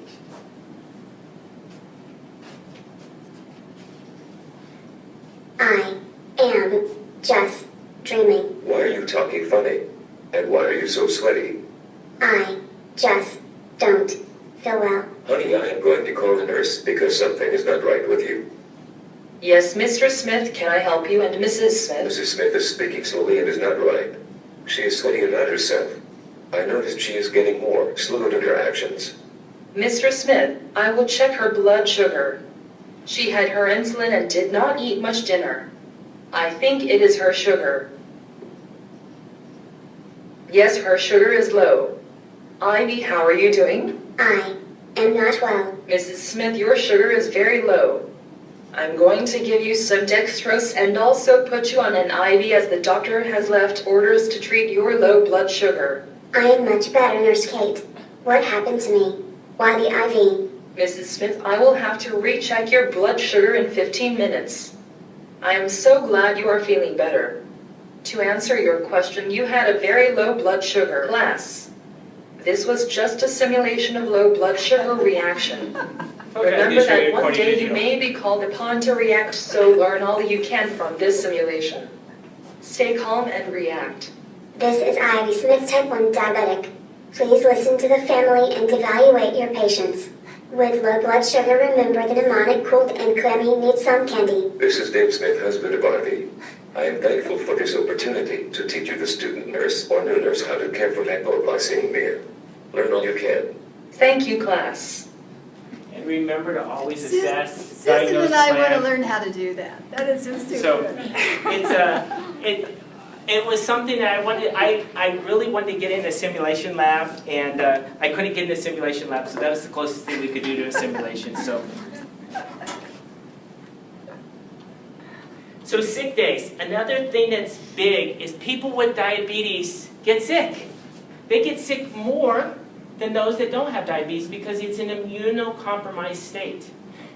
I am just dreaming. Why are you talking funny? And why are you so sweaty? I just don't feel well. Honey, I am going to call the nurse because something is not right with you. Yes, Mr. Smith, can I help you? And Mrs. Smith? Mrs. Smith is speaking slowly and is not right. She is sweating and not herself. I noticed she is getting more slowed in her actions. Mr. Smith, I will check her blood sugar. She had her insulin and did not eat much dinner. I think it is her sugar. Yes, her sugar is low. Ivy, how are you doing? I am not well. Mrs. Smith, your sugar is very low. I'm going to give you some dextrose and also put you on an IV as the doctor has left orders to treat your low blood sugar. I am much better, Nurse Kate. What happened to me? Why the IV? Mrs. Smith, I will have to recheck your blood sugar in 15 minutes. I am so glad you are feeling better. To answer your question, you had a very low blood sugar. Class, this was just a simulation of low blood sugar reaction. Remember that one day you may be called upon to react, so learn all you can from this simulation. Stay calm and react. This is Ivy Smith, type 1 diabetic. Please listen to the family and evaluate your patients. With low blood sugar, remember the mnemonic cold and clammy needs some candy. This is Dave Smith, husband of Ivy. I am thankful for this opportunity to teach you, the student nurse or new nurse, how to care for hypoglycemia. Learn all you can. Thank you, class. And remember to always assess, Susan diagnose, and I want to plan. learn how to do that. That is just too So good. it was something that I really wanted to get in a simulation lab, and I couldn't get in a simulation lab, so that was the closest thing we could do to a simulation. So sick days. Another thing that's big is people with diabetes get sick. They get sick more than those that don't have diabetes because it's an immunocompromised state.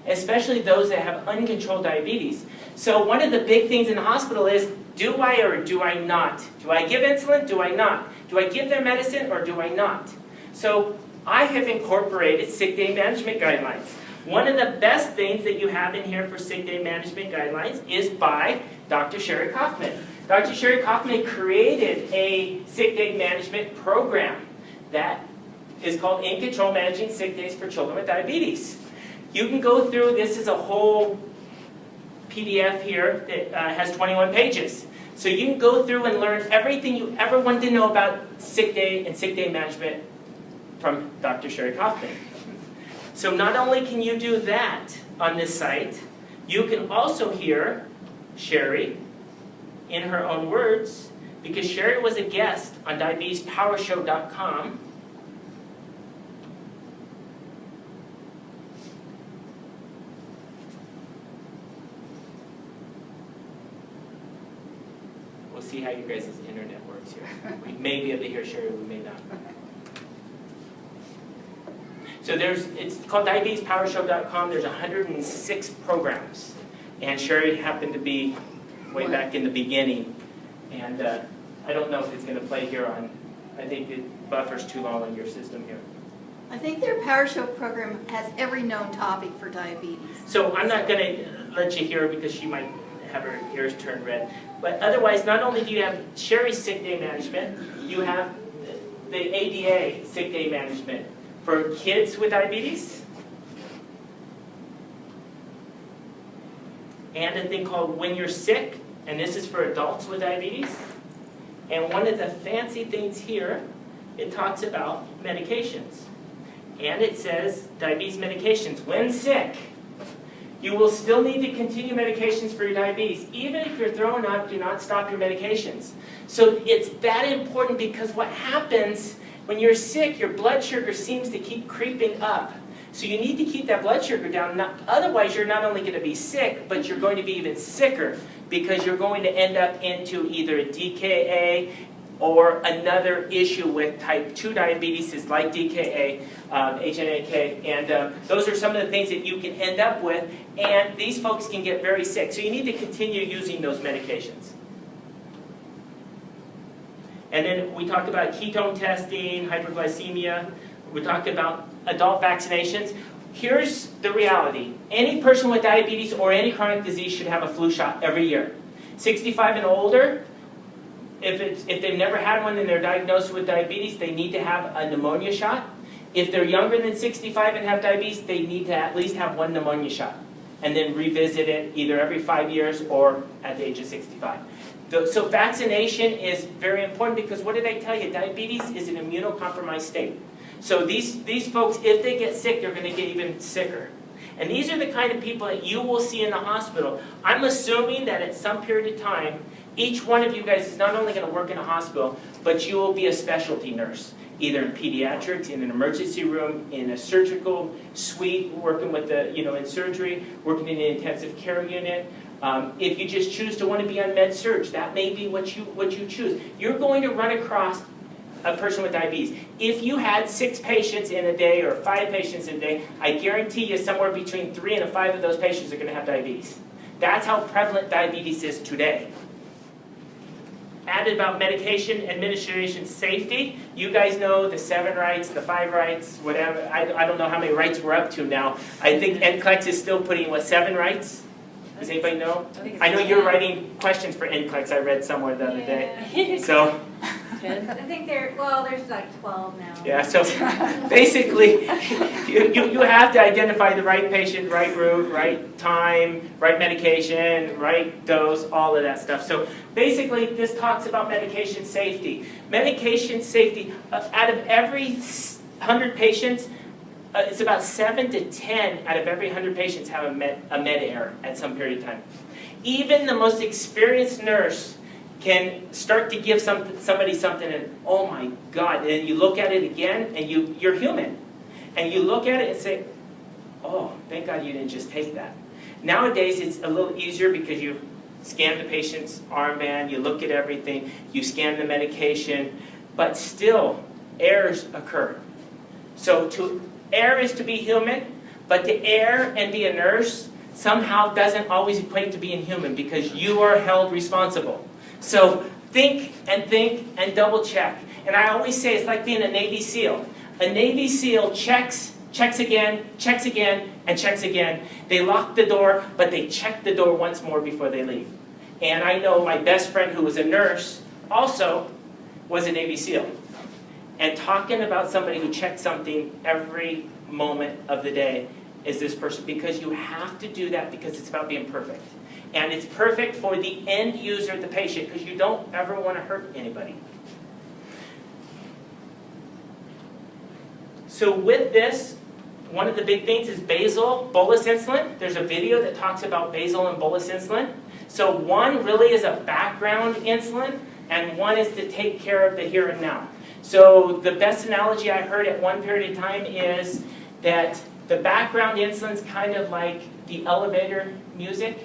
especially those that have uncontrolled diabetes. So one of the big things in the hospital is, do I or do I not? Do I give insulin? Do I not? Do I give their medicine or do I not? So I have incorporated sick day management guidelines. One of the best things that you have in here for sick day management guidelines is by Dr. Sherry Kaufman. Dr. Sherry Kaufman created a sick day management program that is called In Control Managing Sick Days for Children with Diabetes. You can go through, this is a whole PDF here that has 21 pages. So you can go through and learn everything you ever wanted to know about sick day and sick day management from Dr. Sherry Kaufman. So not only can you do that on this site, you can also hear Sherry in her own words, because Sherry was a guest on diabetespowershow.com. We'll see how you guys' internet works here. We may be able to hear Sherry, we may not. So it's called diabetespowershow.com. There's 106 programs. And Sherry happened to be way back in the beginning. And I don't know if it's going to play here on, I think it buffers too long on your system here. I think their PowerShow program has every known topic for diabetes. So I'm not going to let you hear her because she might have her ears turned red. But otherwise, not only do you have Sherry's sick day management, you have the ADA sick day management for kids with diabetes, and a thing called When You're Sick, and this is for adults with diabetes. And one of the fancy things here, it talks about medications. And it says, diabetes medications, when sick, you will still need to continue medications for your diabetes. Even if you're throwing up, do not stop your medications. So it's that important, because what happens when you're sick, your blood sugar seems to keep creeping up. So you need to keep that blood sugar down. Otherwise, you're not only going to be sick, but you're going to be even sicker, because you're going to end up into either a DKA or another issue with type 2 diabetes is like DKA, HNAK, and those are some of the things that you can end up with, and these folks can get very sick. So you need to continue using those medications. And then we talked about ketone testing, hyperglycemia. We talked about adult vaccinations. Here's the reality. Any person with diabetes or any chronic disease should have a flu shot every year. 65 and older, if they've never had one and they're diagnosed with diabetes, they need to have a pneumonia shot. If they're younger than 65 and have diabetes, they need to at least have one pneumonia shot, and then revisit it either every 5 years or at the age of 65. So vaccination is very important, because what did I tell you? Diabetes is an immunocompromised state. So these folks, if they get sick, they're going to get even sicker. And these are the kind of people that you will see in the hospital. I'm assuming that at some period of time, each one of you guys is not only going to work in a hospital, but you will be a specialty nurse, either in pediatrics, in an emergency room, in a surgical suite, working with the, in surgery, working in an intensive care unit. If you just choose to want to be on med surg, that may be what you choose. You're going to run across a person with diabetes. If you had 6 patients in a day or 5 patients in a day, I guarantee you somewhere between 3 and 5 of those patients are going to have diabetes. That's how prevalent diabetes is today. Added about medication administration safety. You guys know the 7 rights, the 5 rights, whatever. I don't know how many rights we're up to now. I think NCLEX is still putting, 7 rights? Does anybody know? I know you're writing questions for NCLEX, I read somewhere the other day. So, I think there's like 12 now. yeah, so basically, you have to identify the right patient, right route, right time, right medication, right dose, all of that stuff. So basically, this talks about medication safety. Medication safety, out of every 100 patients, it's about 7 to 10 out of every 100 patients have a med error at some period of time. Even the most experienced nurse can start to give somebody something and, oh my God, and you look at it again, and you're human. And you look at it and say, oh, thank God you didn't just take that. Nowadays, it's a little easier because you scan the patient's armband, you look at everything, you scan the medication, but still, errors occur. So to err is to be human, But to err and be a nurse somehow doesn't always equate to being human because you are held responsible. So think and double check. And I always say it's like being a Navy SEAL. A Navy SEAL checks again, and checks again. They lock the door, but they check the door once more before they leave. And I know my best friend who was a nurse also was a Navy SEAL. And talking about somebody who checks something every moment of the day is this person, because you have to do that because it's about being perfect. And it's perfect for the end user, the patient, because you don't ever want to hurt anybody. So with this, one of the big things is basal bolus insulin. There's a video that talks about basal and bolus insulin. So one really is a background insulin, and one is to take care of the here and now. So the best analogy I heard at one period of time is that the background insulin is kind of like the elevator music,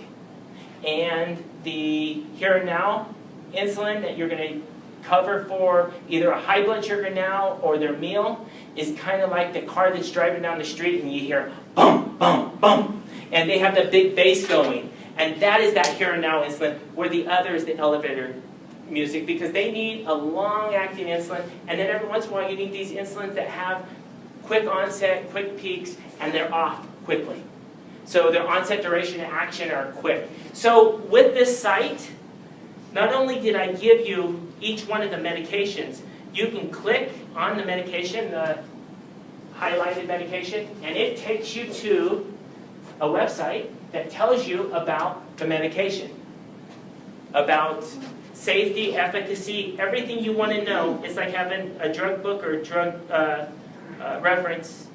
and the here and now insulin that you're going to cover for either a high blood sugar now or their meal is kind of like the car that's driving down the street and you hear bum, bum, bum, and they have the big bass going. And that is that here and now insulin, where the other is the elevator music, because they need a long-acting insulin, and then every once in a while you need these insulins that have quick onset, quick peaks, and they're off quickly. So their onset, duration, and action are quick. So with this site, not only did I give you each one of the medications, you can click on the medication, the highlighted medication, and it takes you to a website that tells you about the medication, about safety, efficacy, everything you want to know. It's like having a drug book or a drug reference,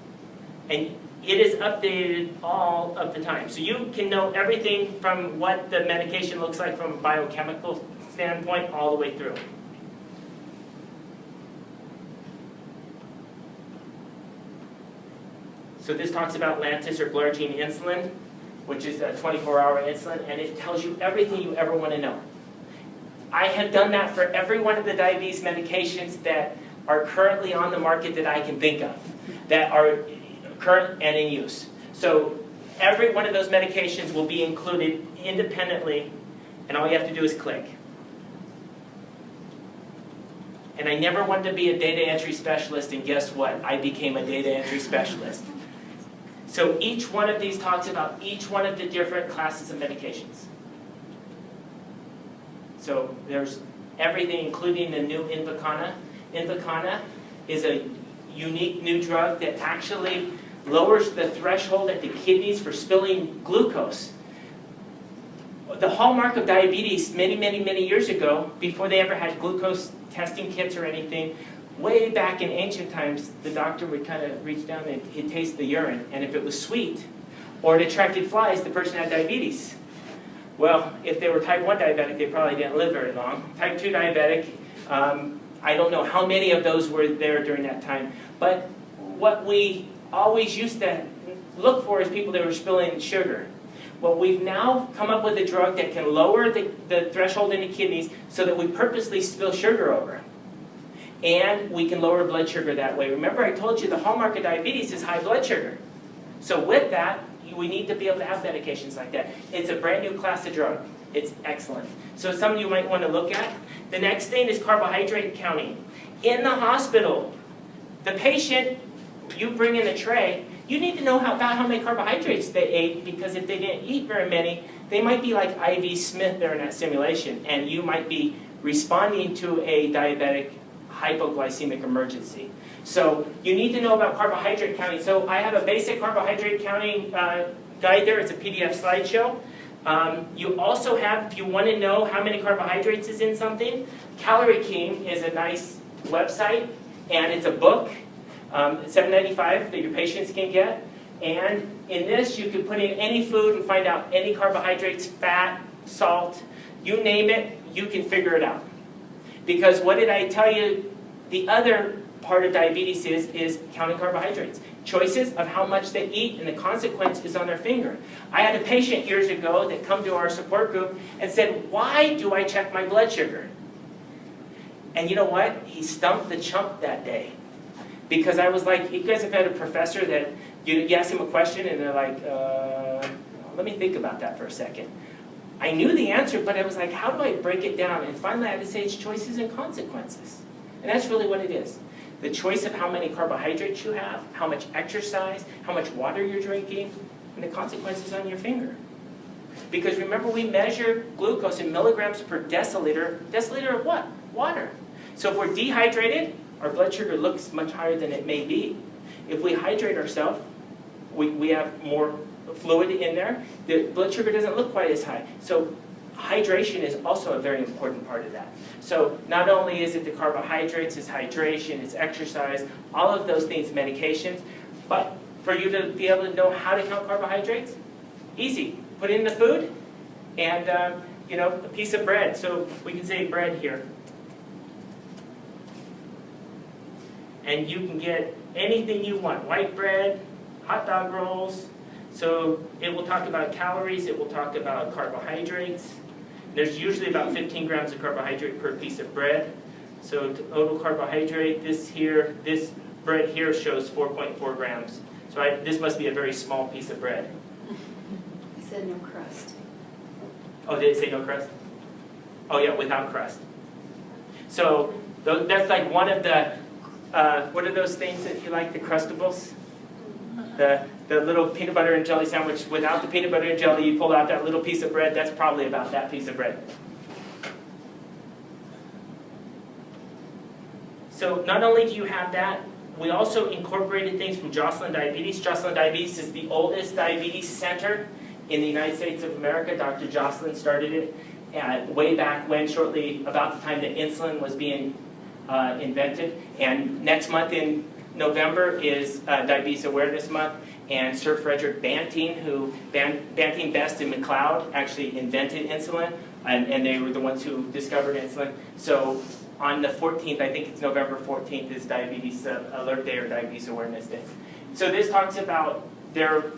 and it is updated all of the time. So you can know everything from what the medication looks like from a biochemical standpoint all the way through. So this talks about Lantus or glargine insulin, which is a 24-hour insulin, and it tells you everything you ever want to know. I have done that for every one of the diabetes medications that are currently on the market that I can think of, that are current and in use. So every one of those medications will be included independently, and all you have to do is click. And I never wanted to be a data entry specialist, and guess what? I became a data entry specialist. So each one of these talks about each one of the different classes of medications. So there's everything, including the new Invokana. Invokana is a unique new drug that actually lowers the threshold at the kidneys for spilling glucose. The hallmark of diabetes many, many, many years ago, before they ever had glucose testing kits or anything, way back in ancient times, the doctor would kind of reach down and he'd taste the urine, and if it was sweet or it attracted flies, the person had diabetes. Well, if they were type 1 diabetic, they probably didn't live very long. Type 2 diabetic, I don't know how many of those were there during that time. But what we always used to look for is people that were spilling sugar. Well, we've now come up with a drug that can lower the threshold in the kidneys so that we purposely spill sugar over. And we can lower blood sugar that way. Remember, I told you the hallmark of diabetes is high blood sugar. So with that, we need to be able to have medications like that. It's a brand new class of drug. It's excellent. So something you might want to look at. The next thing is carbohydrate counting. In the hospital, the patient, you bring in a tray, you need to know about how many carbohydrates they ate, because if they didn't eat very many, they might be like IV Smith there in that simulation, and you might be responding to a diabetic hypoglycemic emergency. So you need to know about carbohydrate counting. So I have a basic carbohydrate counting guide there. It's a PDF slideshow. You also have, if you want to know how many carbohydrates is in something, Calorie King is a nice website, and it's a book. It's $7.95 that your patients can get. And in this, you can put in any food and find out any carbohydrates, fat, salt, you name it, you can figure it out. Because what did I tell you the other part of diabetes is counting carbohydrates. Choices of how much they eat, and the consequence is on their finger. I had a patient years ago that come to our support group and said, why do I check my blood sugar? And you know what? He stumped the chump that day. Because I was like, you guys have had a professor that You ask them a question and they're like, let me think about that for a second. I knew the answer, but I was like, how do I break it down? And finally I had to say it's choices and consequences. And that's really what it is. The choice of how many carbohydrates you have, how much exercise, how much water you're drinking, and the consequences on your finger. Because remember, we measure glucose in milligrams per deciliter. Deciliter of what? Water. So if we're dehydrated, our blood sugar looks much higher than it may be. If we hydrate ourselves, we have more fluid in there. The blood sugar doesn't look quite as high. So hydration is also a very important part of that. So not only is it the carbohydrates, it's hydration, it's exercise, all of those things, medications, but for you to be able to know how to count carbohydrates, easy. Put in the food and a piece of bread. So we can say bread here. And you can get anything you want, white bread, hot dog rolls. So it will talk about calories, it will talk about carbohydrates. There's usually about 15 grams of carbohydrate per piece of bread. So total carbohydrate, this bread here shows 4.4 grams. So this must be a very small piece of bread. It said no crust. Oh, did it say no crust? Oh yeah, without crust. So that's like one of the, what are those things that you like, the Crustables? The little peanut butter and jelly sandwich without the peanut butter and jelly, you pull out that little piece of bread, that's probably about that piece of bread. So not only do you have that, we also incorporated things from Joslin Diabetes. Joslin Diabetes is the oldest diabetes center in the United States of America. Dr. Joslin started it way back when, shortly about the time that insulin was being invented. And next month in November is Diabetes Awareness Month. And Sir Frederick Banting, Banting, Best, and McLeod actually invented insulin. And they were the ones who discovered insulin. So on the 14th, I think it's November 14th, is Diabetes Alert Day or Diabetes Awareness Day. So this talks about their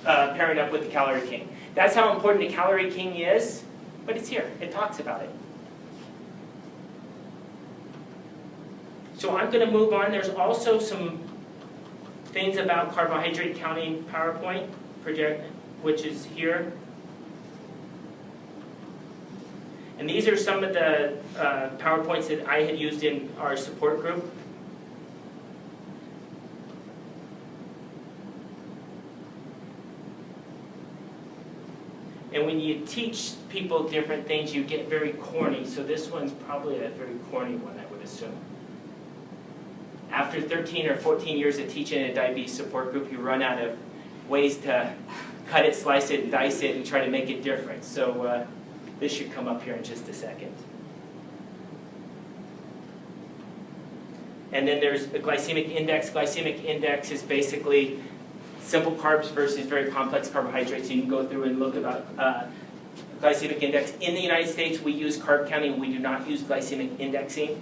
pairing up with the Calorie King. That's how important the Calorie King is, but it's here. It talks about it. So I'm going to move on. There's also some things about carbohydrate counting PowerPoint project, which is here. And these are some of the PowerPoints that I had used in our support group. And when you teach people different things, you get very corny. So this one's probably a very corny one, I would assume. After 13 or 14 years of teaching a diabetes support group, you run out of ways to cut it, slice it, dice it, and try to make it different. So this should come up here in just a second. And then there's the glycemic index. Glycemic index is basically simple carbs versus very complex carbohydrates. You can go through and look about glycemic index. In the United States, we use carb counting. We do not use glycemic indexing.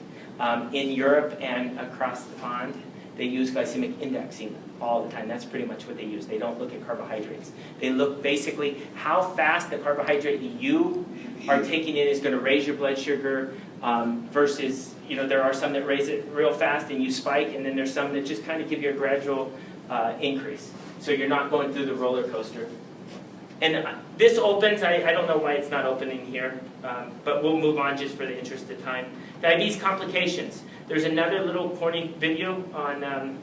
In Europe and across the pond, they use glycemic indexing all the time. That's pretty much what they use. They don't look at carbohydrates. They look basically how fast the carbohydrate you are taking in is going to raise your blood sugar versus, there are some that raise it real fast and you spike, and then there's some that just kind of give you a gradual increase. So you're not going through the roller coaster. And this opens, I don't know why it's not opening here, but we'll move on just for the interest of time. Diabetes complications. There's another little corny video on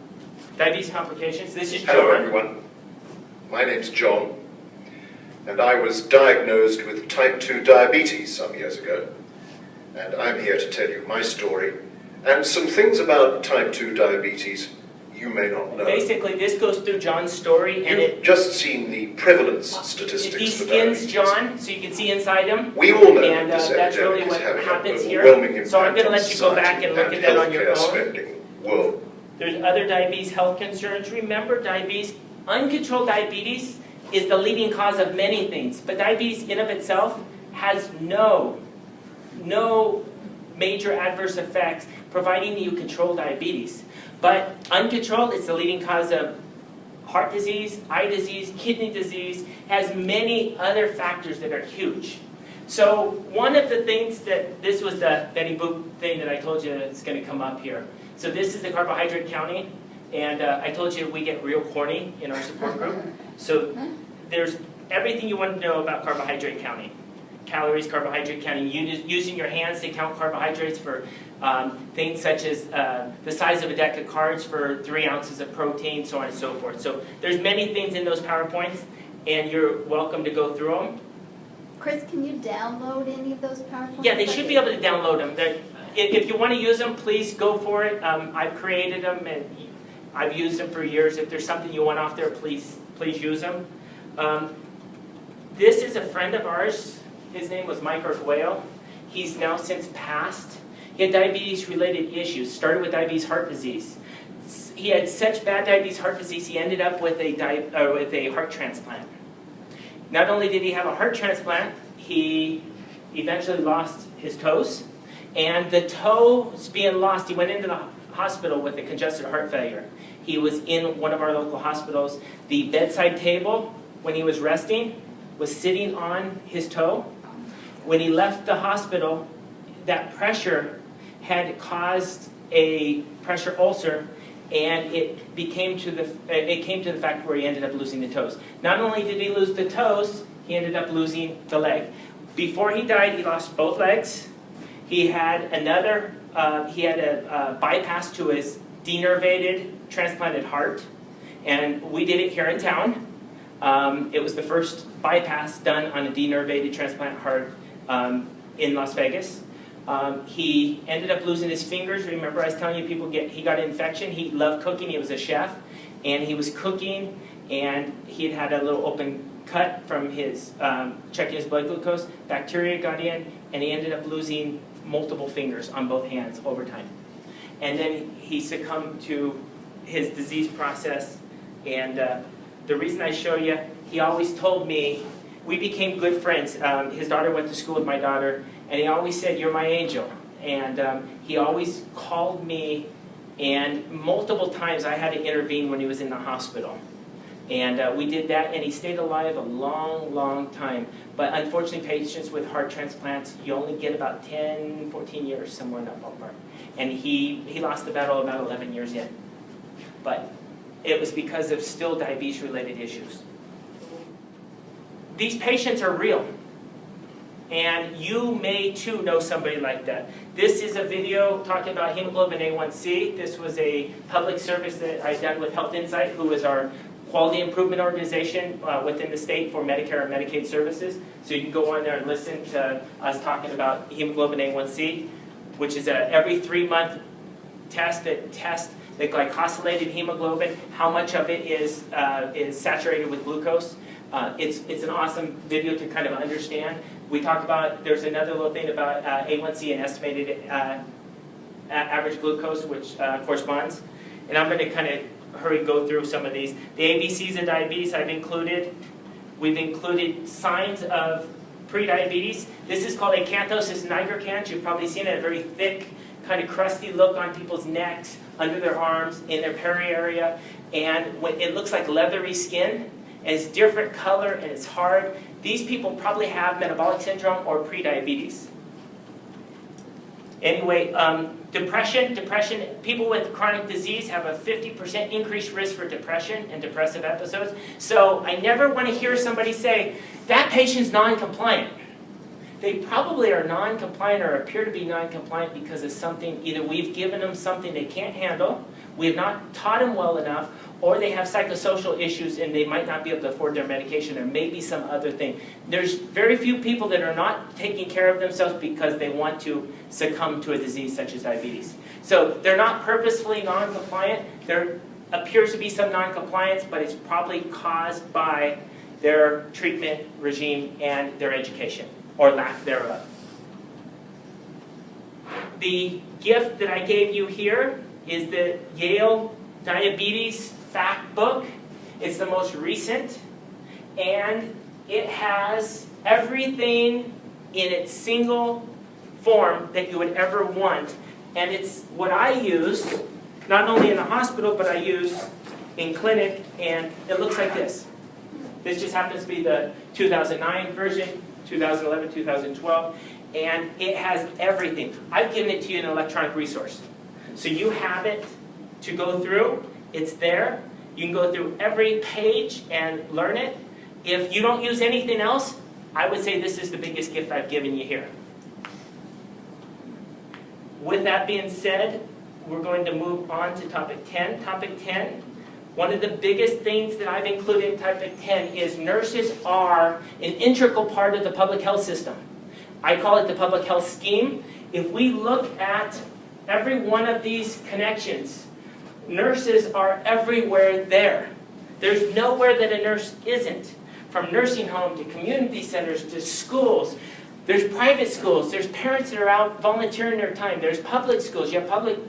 diabetes complications. This is John. Hello everyone, my name's John, and I was diagnosed with type 2 diabetes some years ago. And I'm here to tell you my story and some things about type 2 diabetes you may not know. Basically, this goes through John's story, and You've just seen the prevalence statistics he for skins diabetes. John, so you can see inside him. We all know and this that's really epidemic what is having happens an here. overwhelming impact So I'm going to on let you go back and look at that on your healthcare own. spending worldwide. There's other diabetes health concerns. Remember, diabetes, uncontrolled diabetes is the leading cause of many things, but diabetes in of itself has no major adverse effects, providing you control diabetes. But uncontrolled, it's the leading cause of heart disease, eye disease, kidney disease, has many other factors that are huge. So one of the things that, this was the Betty Boop thing that I told you that's going to come up here. So this is the carbohydrate counting. And I told you we get real corny in our support group. So there's everything you want to know about carbohydrate counting. Calories, carbohydrate counting, using your hands to count carbohydrates for things such as the size of a deck of cards for 3 ounces of protein, so on and so forth. So there's many things in those PowerPoints, and you're welcome to go through them. Chris, can you download any of those PowerPoints? Yeah, they should be able to download them. If you want to use them, please go for it. I've created them, and I've used them for years. If there's something you want off there, please use them. This is a friend of ours. His name was Mike Arguello. He's now since passed. He had diabetes-related issues. Started with diabetes heart disease. He had such bad diabetes heart disease, he ended up with a heart transplant. Not only did he have a heart transplant, he eventually lost his toes. And the toes being lost, he went into the hospital with a congestive heart failure. He was in one of our local hospitals. The bedside table, when he was resting, was sitting on his toe. When he left the hospital, that pressure had caused a pressure ulcer, and it came to the fact where he ended up losing the toes. Not only did he lose the toes, he ended up losing the leg. Before he died, he lost both legs. He had a bypass to his denervated, transplanted heart, and we did it here in town. It was the first bypass done on a denervated transplant heart in Las Vegas. He ended up losing his fingers. Remember I was telling you he got an infection. He loved cooking. He was a chef, and he was cooking, and he had a little open cut from his checking his blood glucose. Bacteria got in, and he ended up losing multiple fingers on both hands over time. And then he succumbed to his disease process, and the reason I show you, he always told me, we became good friends. His daughter went to school with my daughter, and he always said, "You're my angel." And he always called me, and multiple times I had to intervene when he was in the hospital. And we did that, and he stayed alive a long, long time. But unfortunately, patients with heart transplants, you only get about 10, 14 years, somewhere in that ballpark. And he lost the battle about 11 years in. But it was because of still diabetes-related issues. These patients are real. And you may, too, know somebody like that. This is a video talking about hemoglobin A1C. This was a public service that I done with Health Insight, who is our quality improvement organization within the state for Medicare and Medicaid services. So you can go on there and listen to us talking about hemoglobin A1C, which is a every 3-month test that tests the glycosylated hemoglobin, how much of it is saturated with glucose. It's an awesome video to kind of understand. We talked about, there's another little thing about A1C and estimated average glucose, which corresponds. And I'm going to kind of go through some of these. The ABCs of diabetes I've included. We've included signs of prediabetes. This is called acanthosis nigricans. You've probably seen it, a very thick, kind of crusty look on people's necks, under their arms, in their peri area. And when it looks like leathery skin, and it's different color, and it's hard. These people probably have metabolic syndrome or prediabetes. Anyway, depression, people with chronic disease have a 50% increased risk for depression and depressive episodes. So I never want to hear somebody say, that patient's non-compliant. They probably are non-compliant or appear to be non-compliant because of something, either we've given them something they can't handle, we have not taught them well enough, or they have psychosocial issues and they might not be able to afford their medication. There may be some other thing. There's very few people that are not taking care of themselves because they want to succumb to a disease such as diabetes. So they're not purposefully non-compliant. There appears to be some non-compliance, but it's probably caused by their treatment regime and their education, or lack thereof. The gift that I gave you here is the Yale Diabetes Fact Book. It's the most recent, and it has everything in its single form that you would ever want. And it's what I use, not only in the hospital, but I use in clinic, and it looks like this. This just happens to be the 2009 version, 2011, 2012, and it has everything. I've given it to you in an electronic resource. So you have it to go through, It's there. You can go through every page and learn it. If you don't use anything else, I would say this is the biggest gift I've given you here. With that being said, we're going to move on to topic 10. Topic 10, one of the biggest things that I've included in topic 10 is nurses are an integral part of the public health system. I call it the public health scheme. If we look at every one of these connections, nurses are everywhere there. There's nowhere that a nurse isn't. From nursing home to community centers to schools. There's private schools. There's parents that are out volunteering their time. There's public schools. You have public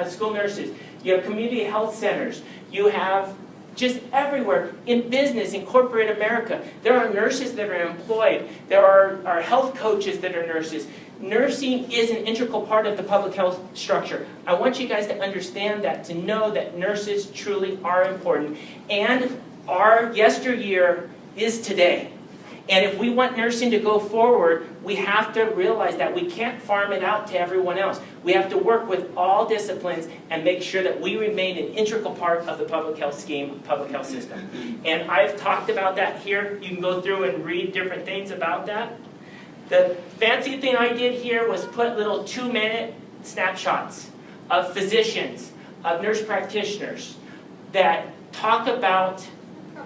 school nurses. You have community health centers. You have just everywhere. In business, in corporate America, there are nurses that are employed. There are health coaches that are nurses. Nursing is an integral part of the public health structure. I want you guys to understand that, to know that nurses truly are important. And our yesteryear is today. And if we want nursing to go forward, we have to realize that we can't farm it out to everyone else. We have to work with all disciplines and make sure that we remain an integral part of the public health scheme, public health system. And I've talked about that here. You can go through and read different things about that. The fancy thing I did here was put little 2-minute snapshots of physicians, of nurse practitioners that talk about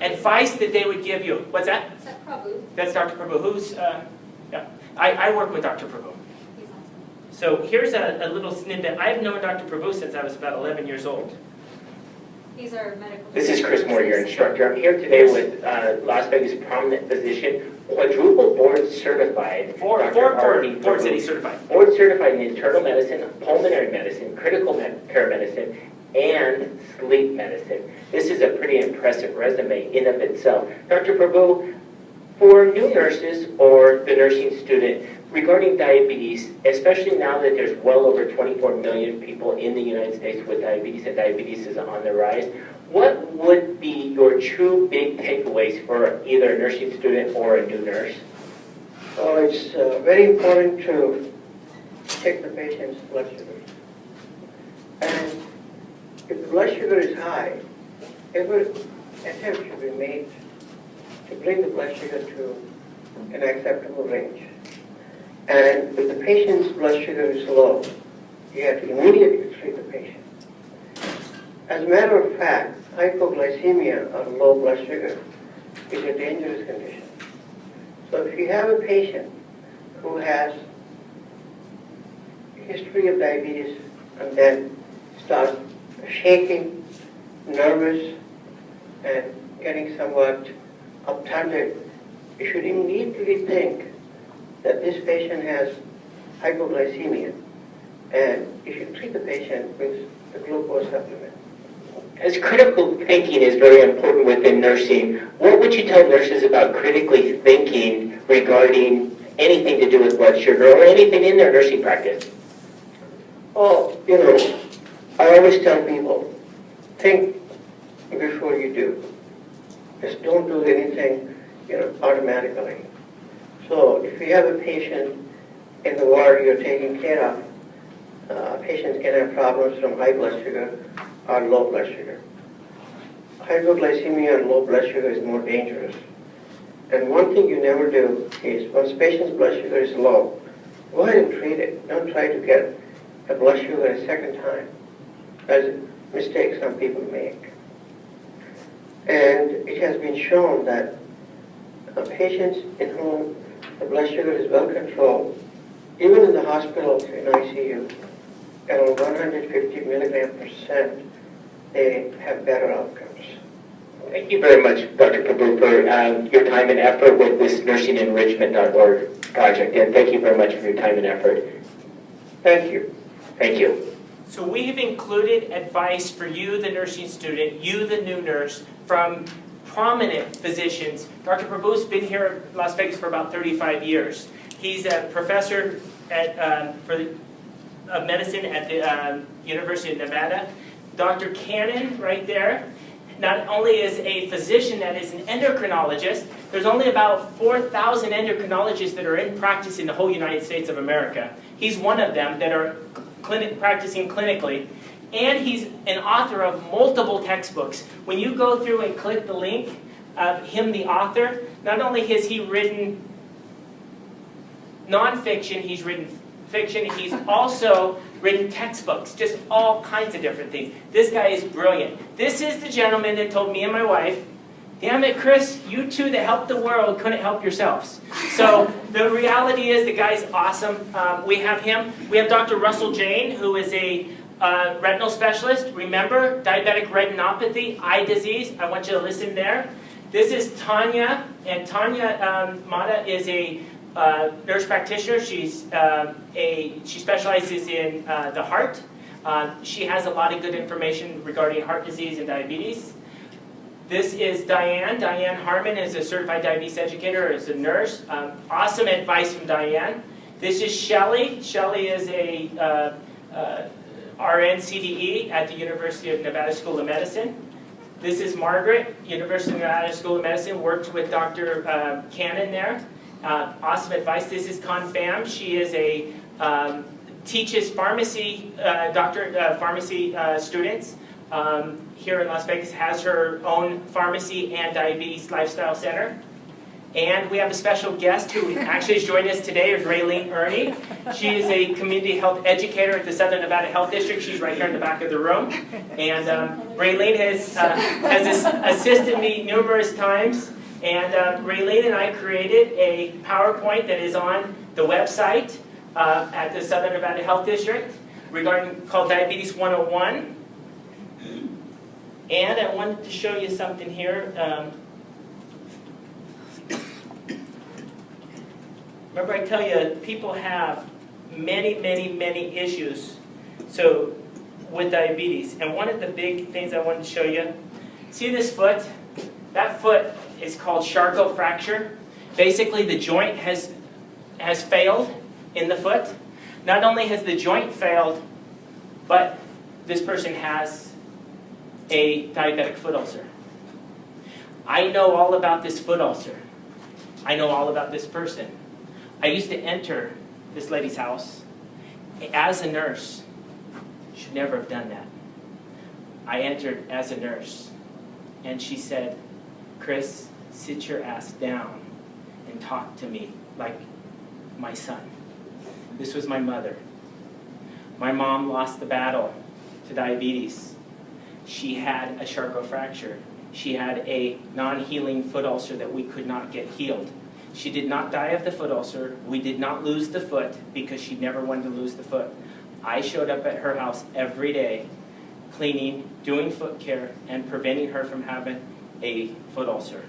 advice that they would give you. What's that? Is that Prabhu? That's Dr. Prabhu. Who's, yeah. I work with Dr. Prabhu. He's awesome. So here's a little snippet. I've known Dr. Prabhu since I was about 11 years old. He's our medical. This is Chris Moore, your instructor. I'm here today with Las Vegas prominent physician, quadruple board certified. Four board city certified. Board certified in internal medicine, pulmonary medicine, critical care medicine, and sleep medicine. This is a pretty impressive resume in of itself. Dr. Prabhu, for new nurses or the nursing student, regarding diabetes, especially now that there's well over 24 million people in the United States with diabetes, and diabetes is on the rise, what would be your true big takeaways for either a nursing student or a new nurse? Well, it's very important to check the patient's blood sugar. And if the blood sugar is high, every attempt should be made to bring the blood sugar to an acceptable range. And if the patient's blood sugar is low, you have to immediately treat the patient. As a matter of fact, hypoglycemia or low blood sugar is a dangerous condition. So if you have a patient who has a history of diabetes and then starts shaking, nervous, and getting somewhat upturned, you should immediately think that this patient has hypoglycemia, and you should treat the patient with the glucose supplement. As critical thinking is very important within nursing, what would you tell nurses about critically thinking regarding anything to do with blood sugar or anything in their nursing practice? Oh, you know, I always tell people, think before you do. Just don't do anything, automatically. So if you have a patient in the ward you're taking care of, patients can have problems from high blood sugar or low blood sugar. Hypoglycemia and low blood sugar is more dangerous. And one thing you never do is, once patient's blood sugar is low, go ahead and treat it. Don't try to get the blood sugar a second time. That's a mistake some people make. And it has been shown that patients in whom the blood sugar is well controlled, even in the hospital in ICU, around 150 mg/%, they have better outcomes. Thank you very much, Dr. Prabhu, for your time and effort with this nursingenrichment.org project, and thank you very much for your time and effort. Thank you. Thank you. So we've included advice for you, the nursing student, you, the new nurse, from prominent physicians. Dr. Prabhu's been here in Las Vegas for about 35 years. He's a professor of medicine at the University of Nevada. Dr. Cannon, right there, not only is a physician that is an endocrinologist, there's only about 4,000 endocrinologists that are in practice in the whole United States of America. He's one of them that are practicing clinically. And he's an author of multiple textbooks. When you go through and click the link of him, the author, not only has he written nonfiction, he's written fiction, he's also written textbooks, just all kinds of different things. This guy is brilliant. This is the gentleman that told me and my wife, damn it, Chris, you two that helped the world couldn't help yourselves. So the reality is the guy's awesome. We have him. We have Dr. Russell Jane, who is a retinal specialist. Remember, diabetic retinopathy, eye disease. I want you to listen there. This is Tanya, and Tanya Mata is a nurse practitioner. She specializes in the heart. She has a lot of good information regarding heart disease and diabetes. This is Diane. Diane Harmon is a certified diabetes educator, is a nurse. Awesome advice from Diane. This is Shelley. Shelley is a RN CDE at the University of Nevada School of Medicine. This is Margaret, University of Nevada School of Medicine, worked with Dr. Cannon there. Awesome advice. This is Confam. She is a teaches pharmacy, pharmacy students here in Las Vegas, has her own pharmacy and diabetes lifestyle center. And we have a special guest who actually has joined us today, is Raylene Ernie. She is a community health educator at the Southern Nevada Health District. She's right here in the back of the room. And Raylene has assisted me numerous times. And Raylene and I created a PowerPoint that is on the website at the Southern Nevada Health District called Diabetes 101. And I wanted to show you something here. Remember I tell you, people have many, many, many issues with diabetes. And one of the big things I wanted to show you, see this foot? That foot is called Charcot fracture. Basically, the joint has failed in the foot. Not only has the joint failed, but this person has a diabetic foot ulcer. I know all about this foot ulcer. I know all about this person. I used to enter this lady's house as a nurse. Should never have done that. I entered as a nurse, and she said, Chris, sit your ass down and talk to me like my son. This was my mother. My mom lost the battle to diabetes. She had a Charcot fracture. She had a non-healing foot ulcer that we could not get healed. She did not die of the foot ulcer. We did not lose the foot because she never wanted to lose the foot. I showed up at her house every day, cleaning, doing foot care, and preventing her from having a foot ulcer.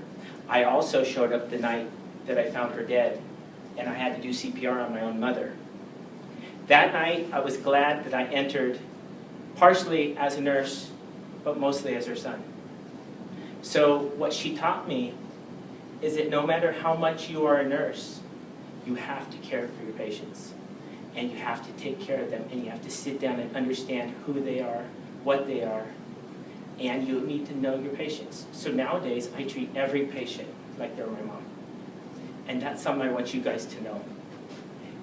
I also showed up the night that I found her dead, and I had to do CPR on my own mother. That night, I was glad that I entered partially as a nurse, but mostly as her son. So what she taught me is that no matter how much you are a nurse, you have to care for your patients. And you have to take care of them, and you have to sit down and understand who they are, what they are, and you need to know your patients. So nowadays, I treat every patient like they're my mom. And that's something I want you guys to know.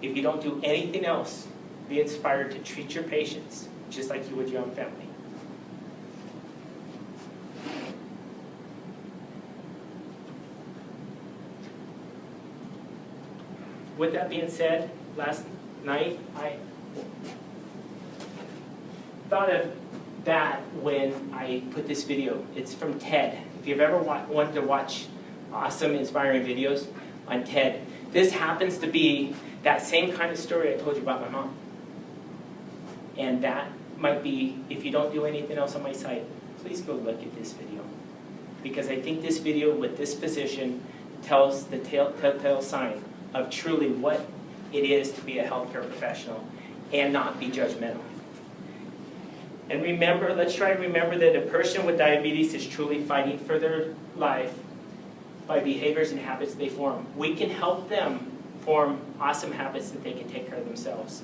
If you don't do anything else, be inspired to treat your patients just like you would your own family. With that being said, last night I thought of that when I put this video. It's from TED. If you've ever wanted to watch awesome, inspiring videos on TED, this happens to be that same kind of story I told you about my mom. And that might be, if you don't do anything else on my site, please go look at this video. Because I think this video with this physician tells the telltale sign of truly what it is to be a healthcare professional and not be judgmental. And remember, let's try to remember that a person with diabetes is truly fighting for their life by behaviors and habits they form. We can help them form awesome habits that they can take care of themselves.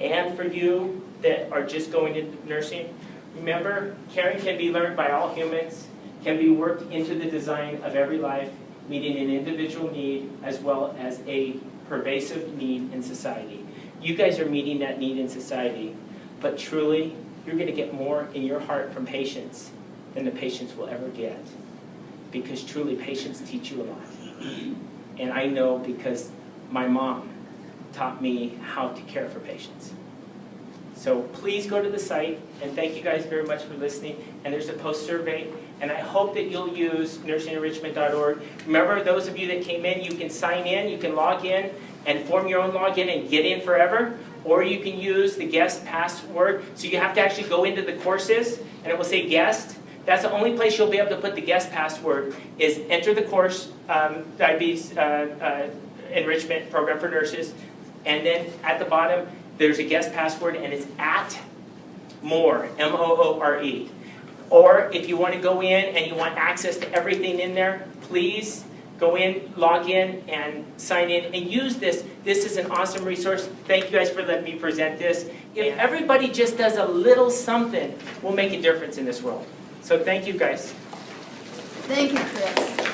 And for you that are just going into nursing, remember, caring can be learned by all humans, can be worked into the design of every life, meeting an individual need as well as a pervasive need in society. You guys are meeting that need in society, but truly, you're going to get more in your heart from patients than the patients will ever get. Because truly, patients teach you a lot. And I know because my mom taught me how to care for patients. So please go to the site, and thank you guys very much for listening. And there's a post-survey, and I hope that you'll use nursingenrichment.org. Remember, those of you that came in, you can sign in, you can log in, and form your own login and get in forever. Or you can use the guest password. So you have to actually go into the courses, and it will say guest. That's the only place you'll be able to put the guest password, is enter the course, Diabetes Enrichment Program for Nurses, and then at the bottom, there's a guest password, and it's @more, M-O-O-R-E. Or if you want to go in and you want access to everything in there, please go in, log in, and sign in, and use this. This is an awesome resource. Thank you guys for letting me present this. If everybody just does a little something, we'll make a difference in this world. So thank you guys. Thank you, Chris.